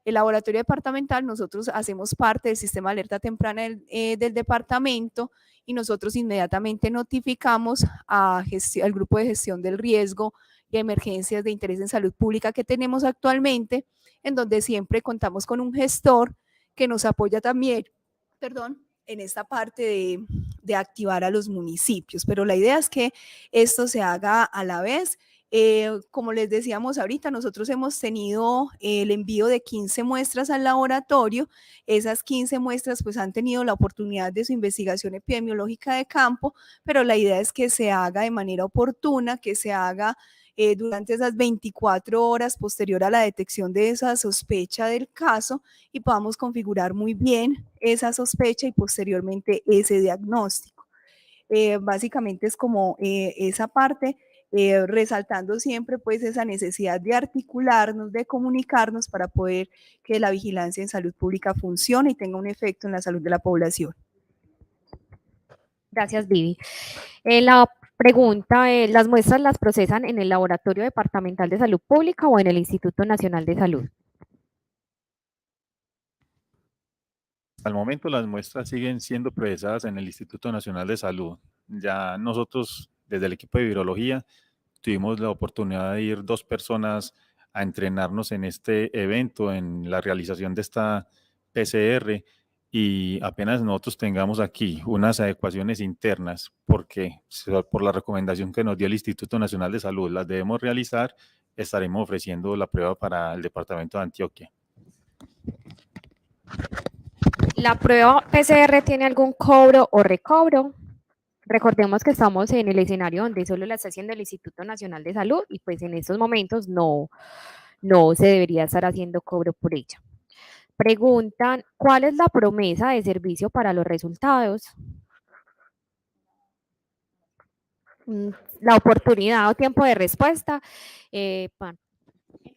laboratorio departamental, nosotros hacemos parte del sistema de alerta temprana del departamento y nosotros inmediatamente notificamos al grupo de gestión del riesgo y emergencias de interés en salud pública que tenemos actualmente, en donde siempre contamos con un gestor que nos apoya también, en esta parte de activar a los municipios. Pero la idea es que esto se haga a la vez. Como les decíamos ahorita, nosotros hemos tenido el envío de 15 muestras al laboratorio. Esas 15 muestras pues han tenido la oportunidad de su investigación epidemiológica de campo, pero la idea es que se haga de manera oportuna, que se haga durante esas 24 horas posterior a la detección de esa sospecha del caso y podamos configurar muy bien esa sospecha y posteriormente ese diagnóstico. Básicamente es como esa parte, resaltando siempre pues esa necesidad de articularnos, de comunicarnos para poder que la vigilancia en salud pública funcione y tenga un efecto en la salud de la población. Gracias, Vivi. La pregunta, ¿las muestras las procesan en el Laboratorio Departamental de Salud Pública o en el Instituto Nacional de Salud? Al momento las muestras siguen siendo procesadas en el Instituto Nacional de Salud. Ya nosotros, desde el equipo de virología, tuvimos la oportunidad de ir 2 personas a entrenarnos en este evento, en la realización de esta PCR, y apenas nosotros tengamos aquí unas adecuaciones internas, porque por la recomendación que nos dio el Instituto Nacional de Salud, las debemos realizar, estaremos ofreciendo la prueba para el departamento de Antioquia. ¿La prueba PCR tiene algún cobro o recobro? Recordemos que estamos en el escenario donde solo la está haciendo el Instituto Nacional de Salud y pues en estos momentos no se debería estar haciendo cobro por ella. Preguntan, ¿cuál es la promesa de servicio para los resultados? La oportunidad o tiempo de respuesta. En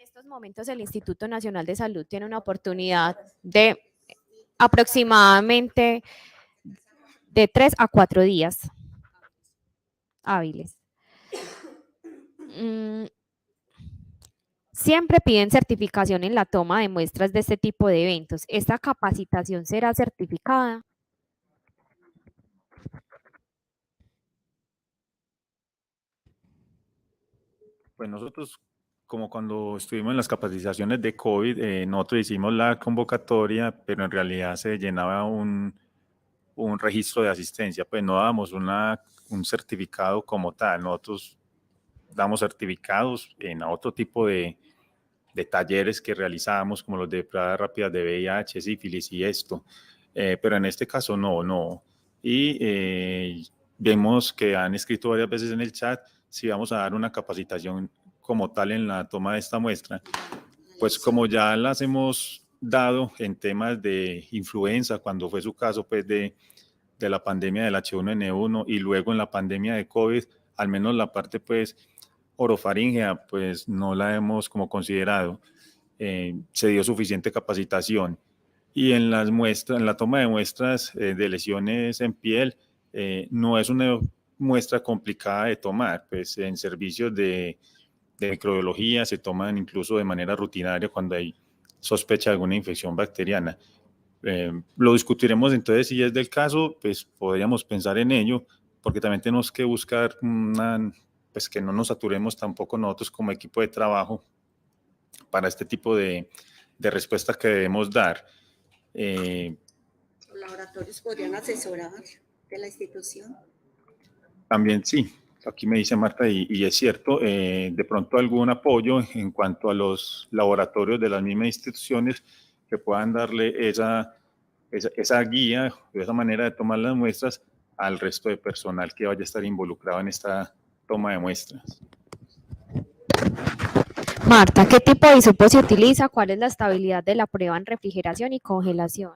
estos momentos el Instituto Nacional de Salud tiene una oportunidad de aproximadamente de 3 a 4 días hábiles. Siempre piden certificación en la toma de muestras de este tipo de eventos. ¿Esta capacitación será certificada? Pues nosotros, como cuando estuvimos en las capacitaciones de COVID, nosotros hicimos la convocatoria, pero en realidad se llenaba un registro de asistencia, pues no damos un certificado como tal. Nosotros damos certificados en otro tipo de talleres que realizamos, como los de pruebas rápidas de VIH, sífilis y esto, pero en este caso no. Y vemos que han escrito varias veces en el chat si vamos a dar una capacitación como tal en la toma de esta muestra. Pues como ya las hemos dado en temas de influenza, cuando fue su caso pues de la pandemia del H1N1 y luego en la pandemia de COVID, al menos la parte pues orofaringea, pues no la hemos como considerado. Se dio suficiente capacitación. Y en las muestras, en la toma de muestras de lesiones en piel, no es una muestra complicada de tomar, pues en servicios de microbiología se toman incluso de manera rutinaria cuando hay sospecha de alguna infección bacteriana. Lo discutiremos entonces si es del caso, pues podríamos pensar en ello, porque también tenemos que buscar pues que no nos saturemos tampoco nosotros como equipo de trabajo para este tipo de respuestas que debemos dar. ¿Los laboratorios podrían asesorar de la institución? También sí, aquí me dice Marta y es cierto, de pronto algún apoyo en cuanto a los laboratorios de las mismas instituciones que puedan darle esa guía, esa manera de tomar las muestras al resto de personal que vaya a estar involucrado en esta toma de muestras. Marta, ¿qué tipo de hisopo se utiliza? ¿Cuál es la estabilidad de la prueba en refrigeración y congelación?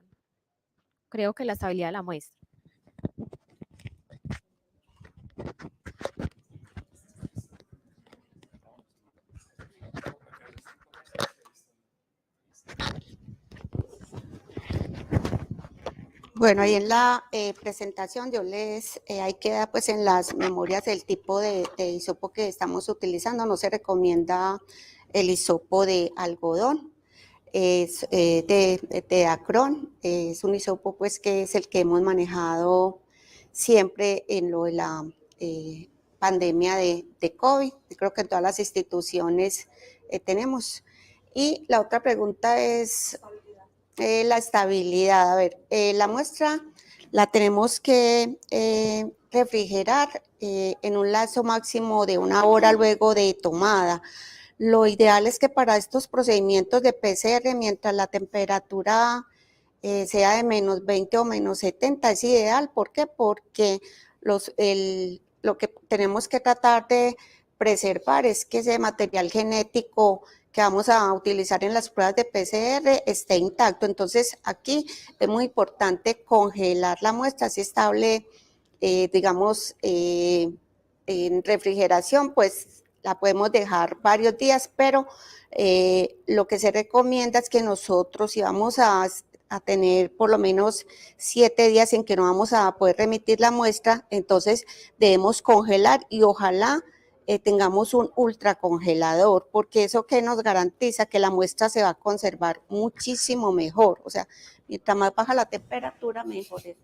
Creo que la estabilidad de la muestra. Bueno, ahí en la presentación yo ahí queda pues en las memorias el tipo de hisopo que estamos utilizando. No se recomienda el hisopo de algodón, es de Acron, es un hisopo pues que es el que hemos manejado siempre en lo de la pandemia de COVID. Creo que en todas las instituciones tenemos. Y la otra pregunta es la estabilidad. A ver, la muestra la tenemos que refrigerar en un lapso máximo de 1 hora luego de tomada. Lo ideal es que para estos procedimientos de PCR, mientras la temperatura sea de menos 20 o menos 70, es ideal. ¿Por qué? Porque lo que tenemos que tratar de preservar es que ese material genético que vamos a utilizar en las pruebas de PCR esté intacto. Entonces, aquí es muy importante congelar la muestra, así estable, digamos, en refrigeración, pues la podemos dejar varios días, pero lo que se recomienda es que nosotros, si vamos a tener por lo menos 7 días en que no vamos a poder remitir la muestra, entonces debemos congelar y ojalá tengamos un ultracongelador, porque eso que nos garantiza que la muestra se va a conservar muchísimo mejor. O sea, mientras más baja la temperatura, mejor es.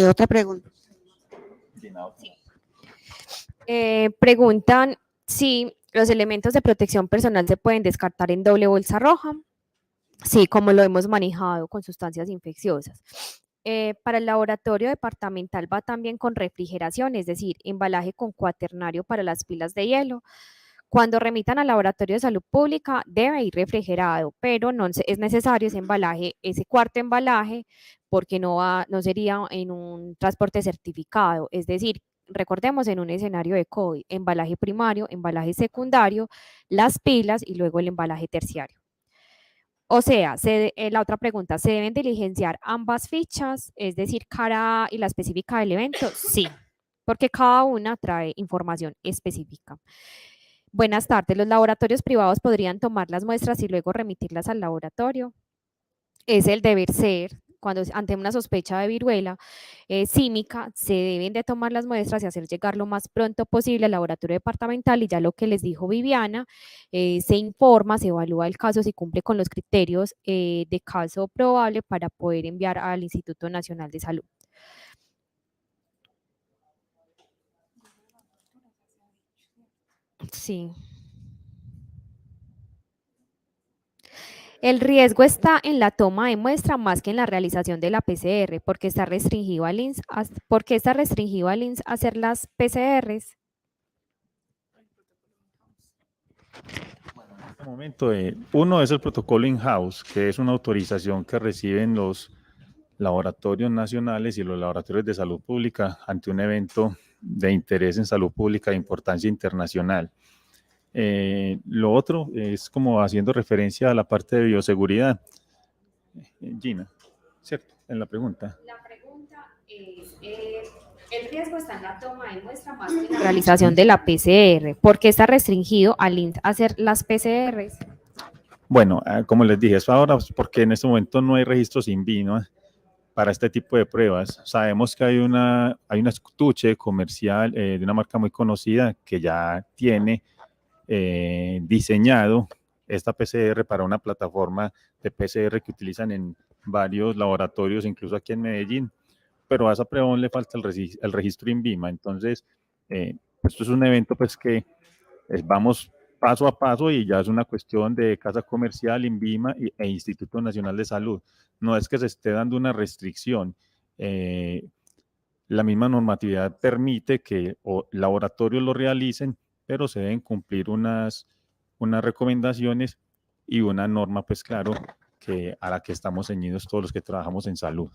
Otra pregunta. Preguntan si los elementos de protección personal se pueden descartar en doble bolsa roja. Sí, como lo hemos manejado con sustancias infecciosas. Para el laboratorio departamental va también con refrigeración, es decir, embalaje con cuaternario para las pilas de hielo. Cuando remitan al laboratorio de salud pública debe ir refrigerado, pero no es necesario ese embalaje, ese cuarto embalaje, porque no sería en un transporte certificado, es decir, recordemos en un escenario de COVID, embalaje primario, embalaje secundario, las pilas y luego el embalaje terciario. O sea, la otra pregunta, ¿se deben diligenciar ambas fichas, es decir, cara y la específica del evento? Sí, porque cada una trae información específica. Buenas tardes, ¿los laboratorios privados podrían tomar las muestras y luego remitirlas al laboratorio? Es el deber ser. Cuando ante una sospecha de viruela símica, se deben de tomar las muestras y hacer llegar lo más pronto posible al laboratorio departamental, y ya lo que les dijo Viviana, se informa, se evalúa el caso si cumple con los criterios de caso probable para poder enviar al Instituto Nacional de Salud. Sí. El riesgo está en la toma de muestra más que en la realización de la PCR, porque está restringido al INS, a hacer las PCRs. Bueno, en este momento, uno es el protocolo in-house, que es una autorización que reciben los laboratorios nacionales y los laboratorios de salud pública ante un evento de interés en salud pública de importancia internacional. Lo otro es como haciendo referencia a la parte de bioseguridad. Gina, ¿cierto? En la pregunta. La pregunta es, el riesgo está en la toma de muestra más que en la realización de la PCR. ¿Por qué está restringido al INS hacer las PCRs? Bueno, como les dije, eso ahora porque en este momento no hay registros INVI, ¿no? Para este tipo de pruebas. Sabemos que hay una estuche comercial de una marca muy conocida que ya tiene diseñado esta PCR para una plataforma de PCR que utilizan en varios laboratorios, incluso aquí en Medellín, pero a esa prueba le falta el registro INVIMA. Entonces, esto es un evento pues que vamos paso a paso y ya es una cuestión de Casa Comercial, INVIMA e Instituto Nacional de Salud. No es que se esté dando una restricción. La misma normatividad permite que laboratorios lo realicen, pero se deben cumplir unas recomendaciones y una norma, pues claro, a la que estamos ceñidos todos los que trabajamos en salud.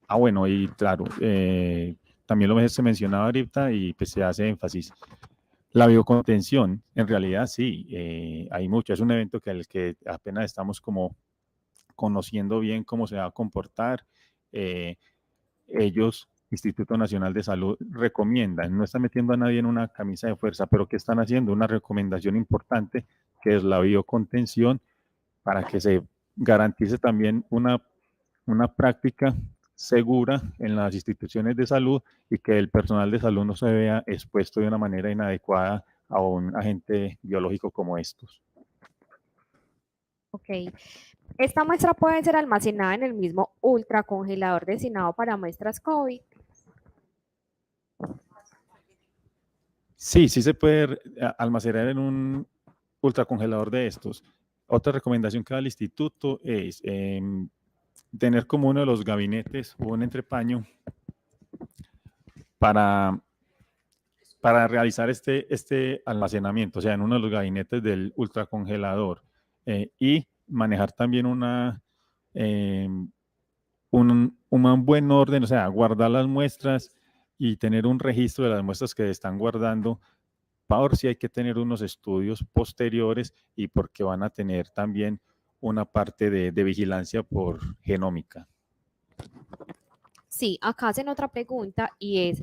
Bueno, y claro, también lo se mencionaba ahorita y pues se hace énfasis. La biocontención, en realidad sí, hay mucho, es un evento que apenas estamos como conociendo bien cómo se va a comportar. Ellos, Instituto Nacional de Salud, recomiendan, no están metiendo a nadie en una camisa de fuerza, pero ¿qué están haciendo? Una recomendación importante, que es la biocontención, para que se garantice también una práctica segura en las instituciones de salud y que el personal de salud no se vea expuesto de una manera inadecuada a un agente biológico como estos. Ok. Esta muestra puede ser almacenada en el mismo ultracongelador destinado para muestras COVID. Sí, sí se puede almacenar en un ultracongelador de estos. Otra recomendación que da el instituto es tener como uno de los gabinetes o un entrepaño para realizar este almacenamiento, o sea, en uno de los gabinetes del ultracongelador, y manejar también un buen orden, o sea, guardar las muestras y tener un registro de las muestras que están guardando, por si hay que tener unos estudios posteriores y porque van a tener también una parte de vigilancia por genómica. Sí, acá hacen otra pregunta y es,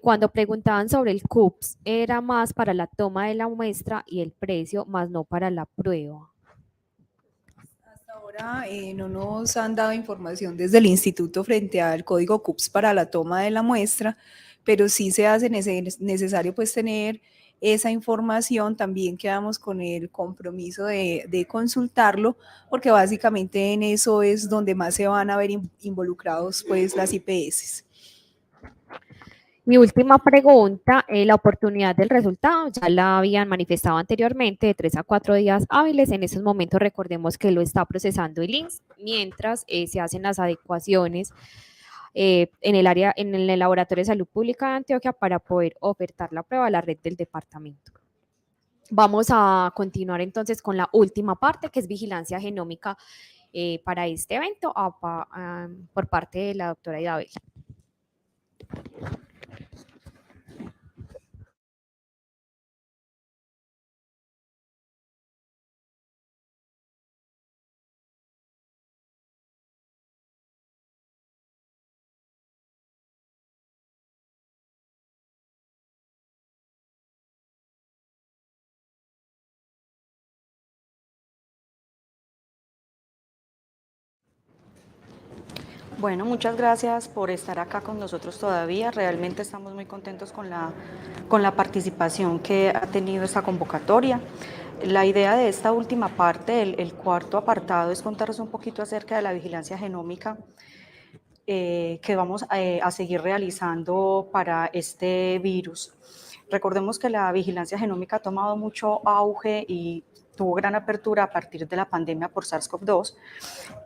cuando preguntaban sobre el CUPS, era más para la toma de la muestra y el precio, más no para la prueba. Hasta ahora no nos han dado información desde el instituto frente al código CUPS para la toma de la muestra, pero sí se hace necesario pues tener esa información. También quedamos con el compromiso de consultarlo, porque básicamente en eso es donde más se van a ver involucrados pues las IPS. Mi última pregunta, la oportunidad del resultado, ya la habían manifestado anteriormente, de 3 a 4 días hábiles. En estos momentos recordemos que lo está procesando el INS, mientras se hacen las adecuaciones en el Laboratorio de Salud Pública de Antioquia para poder ofertar la prueba a la red del departamento. Vamos a continuar entonces con la última parte, que es vigilancia genómica para este evento por parte de la doctora Idabel. Bueno, muchas gracias por estar acá con nosotros todavía. Realmente estamos muy contentos con la participación que ha tenido esta convocatoria. La idea de esta última parte, el cuarto apartado, es contaros un poquito acerca de la vigilancia genómica que vamos a seguir realizando para este virus. Recordemos que la vigilancia genómica ha tomado mucho auge y tuvo gran apertura a partir de la pandemia por SARS-CoV-2,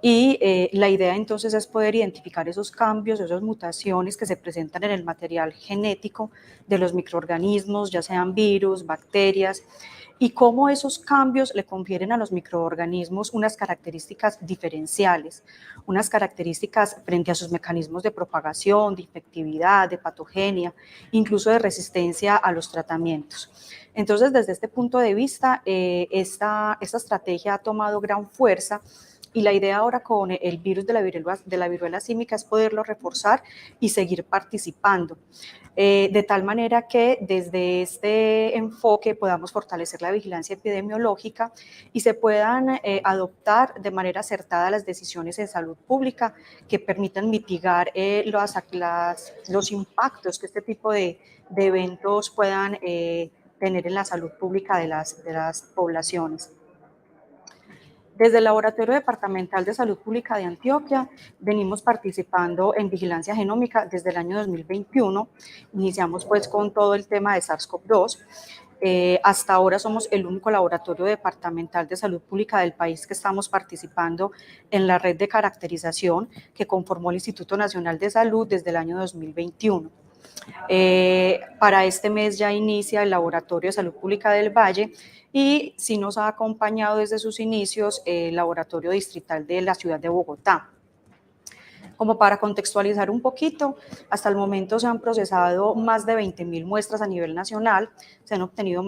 y la idea entonces es poder identificar esos cambios, esas mutaciones que se presentan en el material genético de los microorganismos, ya sean virus, bacterias, y cómo esos cambios le confieren a los microorganismos unas características diferenciales, unas características frente a sus mecanismos de propagación, de infectividad, de patogenia, incluso de resistencia a los tratamientos. Entonces, desde este punto de vista, esta estrategia ha tomado gran fuerza, y la idea ahora con el virus de la viruela símica es poderlo reforzar y seguir participando, de tal manera que desde este enfoque podamos fortalecer la vigilancia epidemiológica y se puedan adoptar de manera acertada las decisiones en salud pública que permitan mitigar los impactos que este tipo de eventos puedan tener en la salud pública de las poblaciones. Desde el Laboratorio Departamental de Salud Pública de Antioquia venimos participando en vigilancia genómica desde el año 2021. Iniciamos pues con todo el tema de SARS-CoV-2. Hasta ahora somos el único laboratorio departamental de salud pública del país que estamos participando en la red de caracterización que conformó el Instituto Nacional de Salud desde el año 2021. Para este mes ya inicia el Laboratorio de Salud Pública del Valle, y sí nos ha acompañado desde sus inicios el Laboratorio Distrital de la ciudad de Bogotá. Como para contextualizar un poquito, hasta el momento se han procesado más de 20.000 muestras a nivel nacional, se han obtenido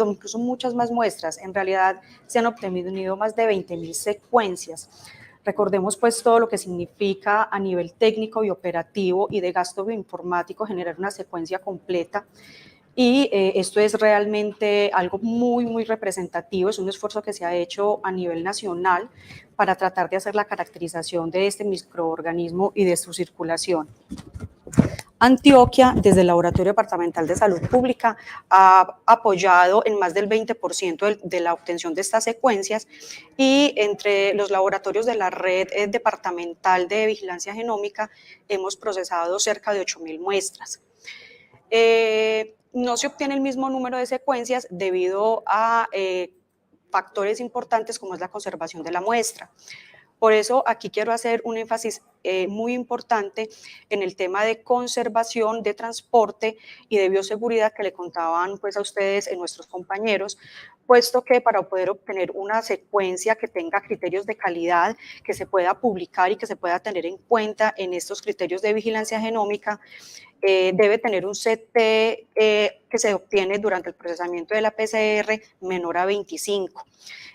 incluso muchas más muestras. En realidad se han obtenido más de 20.000 secuencias. Recordemos pues todo lo que significa a nivel técnico y operativo y de gasto bioinformático generar una secuencia completa. Y esto es realmente algo muy representativo, es un esfuerzo que se ha hecho a nivel nacional para tratar de hacer la caracterización de este microorganismo y de su circulación. Antioquia, desde el Laboratorio Departamental de Salud Pública, ha apoyado en más del 20% de la obtención de estas secuencias, y entre los laboratorios de la red departamental de vigilancia genómica hemos procesado cerca de 8.000 muestras. No se obtiene el mismo número de secuencias debido a factores importantes como es la conservación de la muestra. Por eso aquí quiero hacer un énfasis muy importante en el tema de conservación, de transporte y de bioseguridad que le contaban pues a ustedes, nuestros compañeros, puesto que para poder obtener una secuencia que tenga criterios de calidad, que se pueda publicar y que se pueda tener en cuenta en estos criterios de vigilancia genómica, debe tener un CT que se obtiene durante el procesamiento de la PCR menor a 25.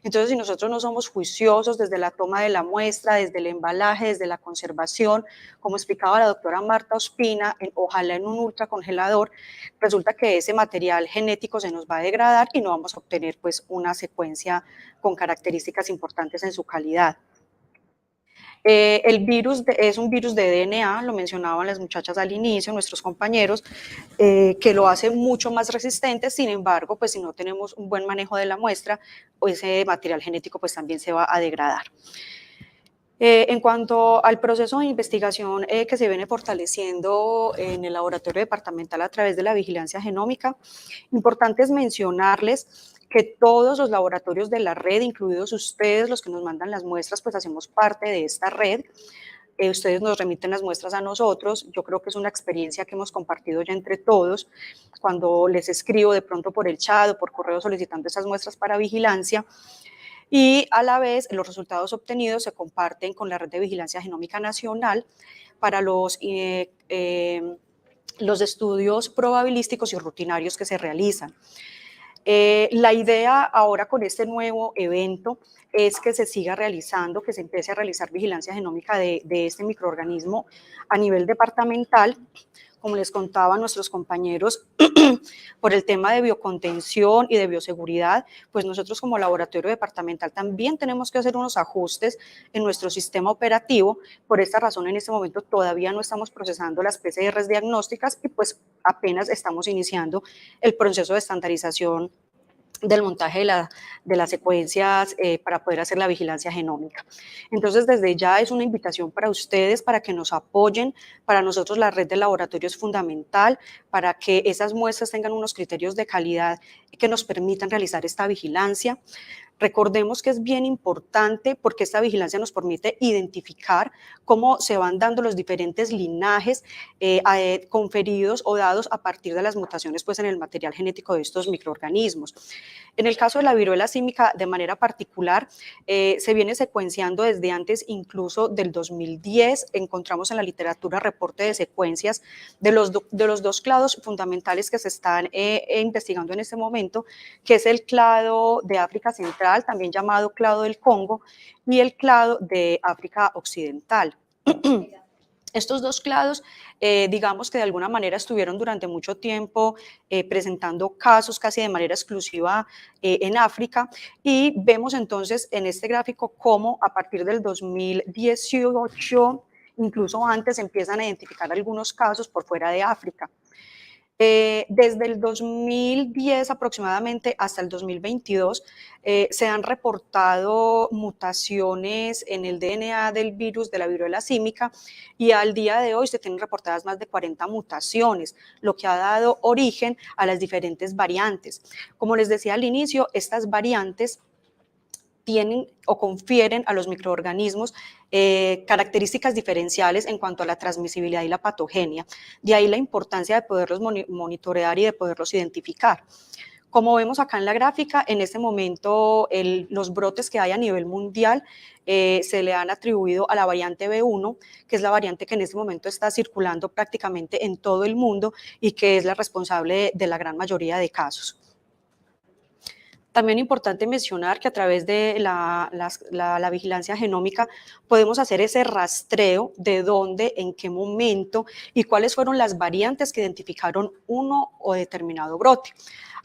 Entonces, si nosotros no somos juiciosos desde la toma de la muestra, desde el embalaje, desde la conservación, como explicaba la doctora Marta Ospina, ojalá en un ultracongelador, resulta que ese material genético se nos va a degradar y no vamos a obtener pues una secuencia con características importantes en su calidad. El virus es un virus de DNA, lo mencionaban las muchachas al inicio, nuestros compañeros, que lo hace mucho más resistente. Sin embargo, pues si no tenemos un buen manejo de la muestra, ese material genético pues también se va a degradar. En cuanto al proceso de investigación que se viene fortaleciendo en el laboratorio departamental a través de la vigilancia genómica, importante es mencionarles que todos los laboratorios de la red, incluidos ustedes, los que nos mandan las muestras, pues hacemos parte de esta red. Ustedes nos remiten las muestras a nosotros. Yo creo que es una experiencia que hemos compartido ya entre todos. Cuando les escribo de pronto por el chat o por correo solicitando esas muestras para vigilancia, y a la vez los resultados obtenidos se comparten con la Red de Vigilancia Genómica Nacional para los estudios probabilísticos y rutinarios que se realizan. La idea ahora con este nuevo evento es que se siga realizando, que se empiece a realizar vigilancia genómica de este microorganismo a nivel departamental. Como les contaba a nuestros compañeros, por el tema de biocontención y de bioseguridad, pues nosotros como laboratorio departamental también tenemos que hacer unos ajustes en nuestro sistema operativo. Por esta razón, en este momento todavía no estamos procesando las PCRs diagnósticas y pues apenas estamos iniciando el proceso de estandarización del montaje de las secuencias para poder hacer la vigilancia genómica. Entonces, desde ya es una invitación para ustedes, para que nos apoyen. Para nosotros la red de laboratorio es fundamental para que esas muestras tengan unos criterios de calidad que nos permitan realizar esta vigilancia. Recordemos que es bien importante porque esta vigilancia nos permite identificar cómo se van dando los diferentes linajes conferidos o dados a partir de las mutaciones pues, en el material genético de estos microorganismos. En el caso de la viruela símica, de manera particular, se viene secuenciando desde antes incluso del 2010. Encontramos en la literatura reporte de secuencias de los dos clados fundamentales que se están investigando en este momento, que es el clado de África Central, también llamado clado del Congo, y el clado de África Occidental. Estos dos clados, digamos que de alguna manera estuvieron durante mucho tiempo presentando casos casi de manera exclusiva en África, y vemos entonces en este gráfico cómo a partir del 2018, incluso antes, empiezan a identificar algunos casos por fuera de África. Desde el 2010 aproximadamente hasta el 2022 se han reportado mutaciones en el DNA del virus de la viruela símica, y al día de hoy se tienen reportadas más de 40 mutaciones, lo que ha dado origen a las diferentes variantes. Como les decía al inicio, estas variantes tienen o confieren a los microorganismos características diferenciales en cuanto a la transmisibilidad y la patogenia. De ahí la importancia de poderlos monitorear y de poderlos identificar. Como vemos acá en la gráfica, en este momento los brotes que hay a nivel mundial se le han atribuido a la variante B1, que es la variante que en este momento está circulando prácticamente en todo el mundo y que es la responsable de la gran mayoría de casos. También importante mencionar que a través de la vigilancia genómica podemos hacer ese rastreo de dónde, en qué momento y cuáles fueron las variantes que identificaron uno o determinado brote.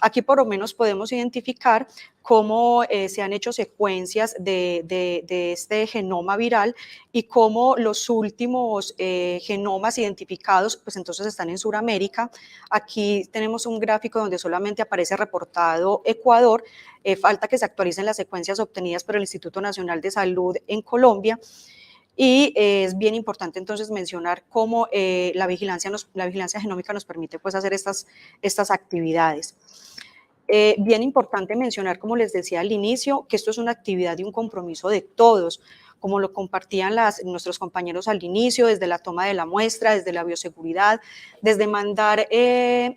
Aquí por lo menos podemos identificar cómo se han hecho secuencias de este genoma viral y cómo los últimos genomas identificados, pues entonces están en Sudamérica. Aquí tenemos un gráfico donde solamente aparece reportado Ecuador, falta que se actualicen las secuencias obtenidas por el Instituto Nacional de Salud en Colombia. Y es bien importante entonces mencionar cómo la vigilancia genómica nos permite pues hacer estas actividades. Bien importante mencionar, como les decía al inicio, que esto es una actividad y un compromiso de todos, como lo compartían nuestros compañeros al inicio, desde la toma de la muestra, desde la bioseguridad, desde mandar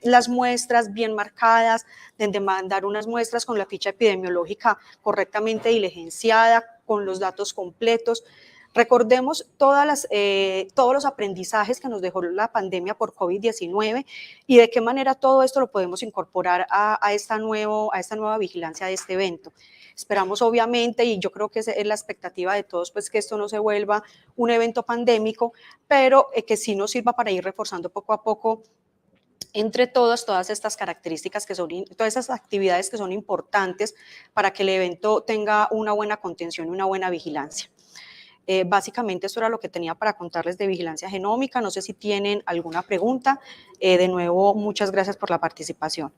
las muestras bien marcadas, desde mandar unas muestras con la ficha epidemiológica correctamente diligenciada, con los datos completos. Recordemos todos los aprendizajes que nos dejó la pandemia por COVID-19 y de qué manera todo esto lo podemos incorporar a esta nueva vigilancia de este evento. Esperamos obviamente, y yo creo que es la expectativa de todos, pues que esto no se vuelva un evento pandémico, pero que sí nos sirva para ir reforzando poco a poco entre todas estas características todas esas actividades que son importantes para que el evento tenga una buena contención y una buena vigilancia. Básicamente esto era lo que tenía para contarles de vigilancia genómica. No sé si tienen alguna pregunta. De nuevo, muchas gracias por la participación.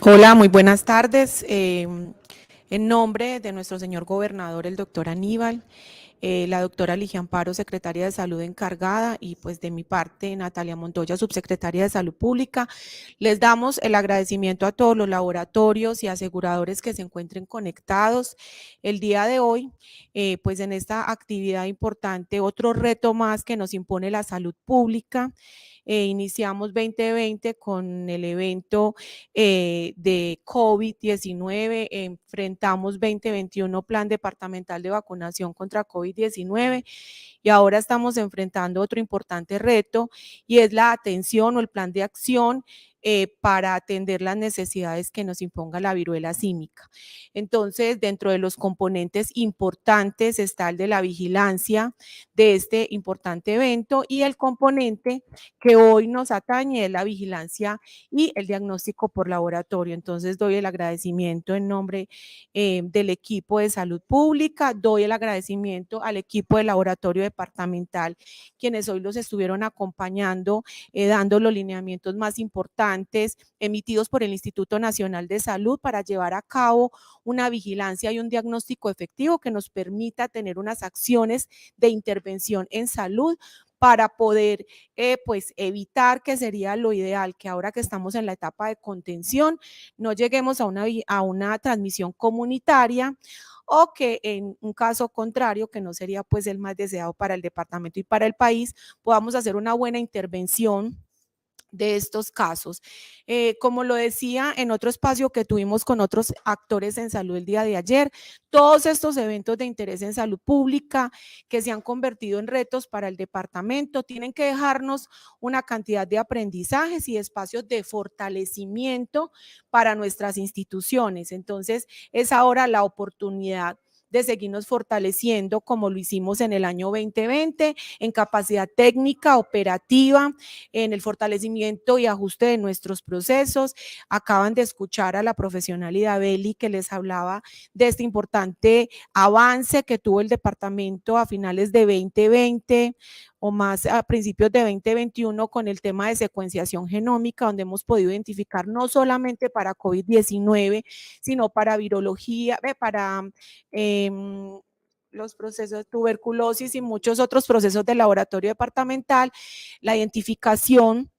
Hola, muy buenas tardes. En nombre de nuestro señor gobernador, el doctor Aníbal, la doctora Ligia Amparo, secretaria de Salud encargada, y pues de mi parte, Natalia Montoya, subsecretaria de Salud Pública, les damos el agradecimiento a todos los laboratorios y aseguradores que se encuentren conectados el día de hoy, pues en esta actividad importante, otro reto más que nos impone la salud pública. Iniciamos 2020 con el evento de COVID-19, enfrentamos 2021 Plan Departamental de Vacunación contra COVID-19 y ahora estamos enfrentando otro importante reto y es la atención o el plan de acción para atender las necesidades que nos imponga la viruela símica. Entonces, dentro de los componentes importantes está el de la vigilancia de este importante evento y el componente que hoy nos atañe es la vigilancia y el diagnóstico por laboratorio. Entonces, doy el agradecimiento en nombre del equipo de salud pública, doy el agradecimiento al equipo de laboratorio departamental, quienes hoy los estuvieron acompañando, dando los lineamientos más importantes emitidos por el Instituto Nacional de Salud para llevar a cabo una vigilancia y un diagnóstico efectivo que nos permita tener unas acciones de intervención en salud para poder pues evitar, que sería lo ideal, que ahora que estamos en la etapa de contención no lleguemos a una transmisión comunitaria o que en un caso contrario, que no sería pues el más deseado para el departamento y para el país, podamos hacer una buena intervención de estos casos. Como lo decía en otro espacio que tuvimos con otros actores en salud el día de ayer, todos estos eventos de interés en salud pública que se han convertido en retos para el departamento tienen que dejarnos una cantidad de aprendizajes y espacios de fortalecimiento para nuestras instituciones. Entonces, es ahora la oportunidad de seguirnos fortaleciendo como lo hicimos en el año 2020, en capacidad técnica, operativa, en el fortalecimiento y ajuste de nuestros procesos. Acaban de escuchar a la profesional Idabeli que les hablaba de este importante avance que tuvo el departamento a finales de 2020 o más a principios de 2021 con el tema de secuenciación genómica, donde hemos podido identificar no solamente para COVID-19, sino para virología, para los procesos de tuberculosis y muchos otros procesos de laboratorio departamental, la identificación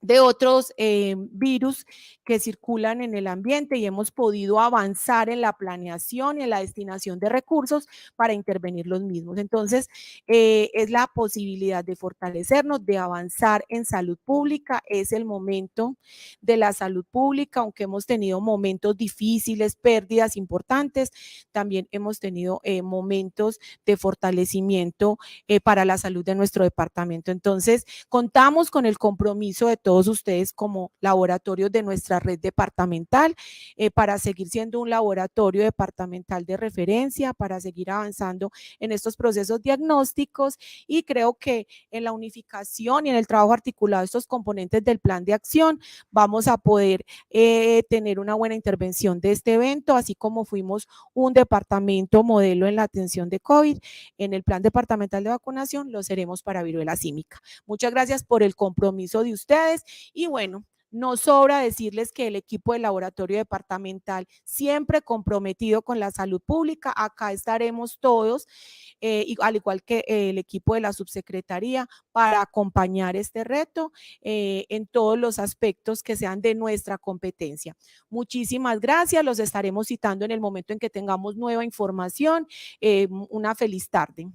de otros virus que circulan en el ambiente y hemos podido avanzar en la planeación y en la destinación de recursos para intervenir los mismos. Entonces, es la posibilidad de fortalecernos, de avanzar en salud pública, es el momento de la salud pública, aunque hemos tenido momentos difíciles, pérdidas importantes, también hemos tenido momentos de fortalecimiento para la salud de nuestro departamento. Entonces, contamos con el compromiso de todos ustedes como laboratorios de nuestra red departamental para seguir siendo un laboratorio departamental de referencia, para seguir avanzando en estos procesos diagnósticos, y creo que en la unificación y en el trabajo articulado de estos componentes del plan de acción vamos a poder tener una buena intervención de este evento, así como fuimos un departamento modelo en la atención de COVID. En el plan departamental de vacunación lo seremos para viruela símica. Muchas gracias por el compromiso de ustedes y bueno, no sobra decirles que el equipo de laboratorio departamental siempre comprometido con la salud pública, acá estaremos todos, al igual que el equipo de la subsecretaría, para acompañar este reto en todos los aspectos que sean de nuestra competencia. Muchísimas gracias, los estaremos citando en el momento en que tengamos nueva información. Una feliz tarde.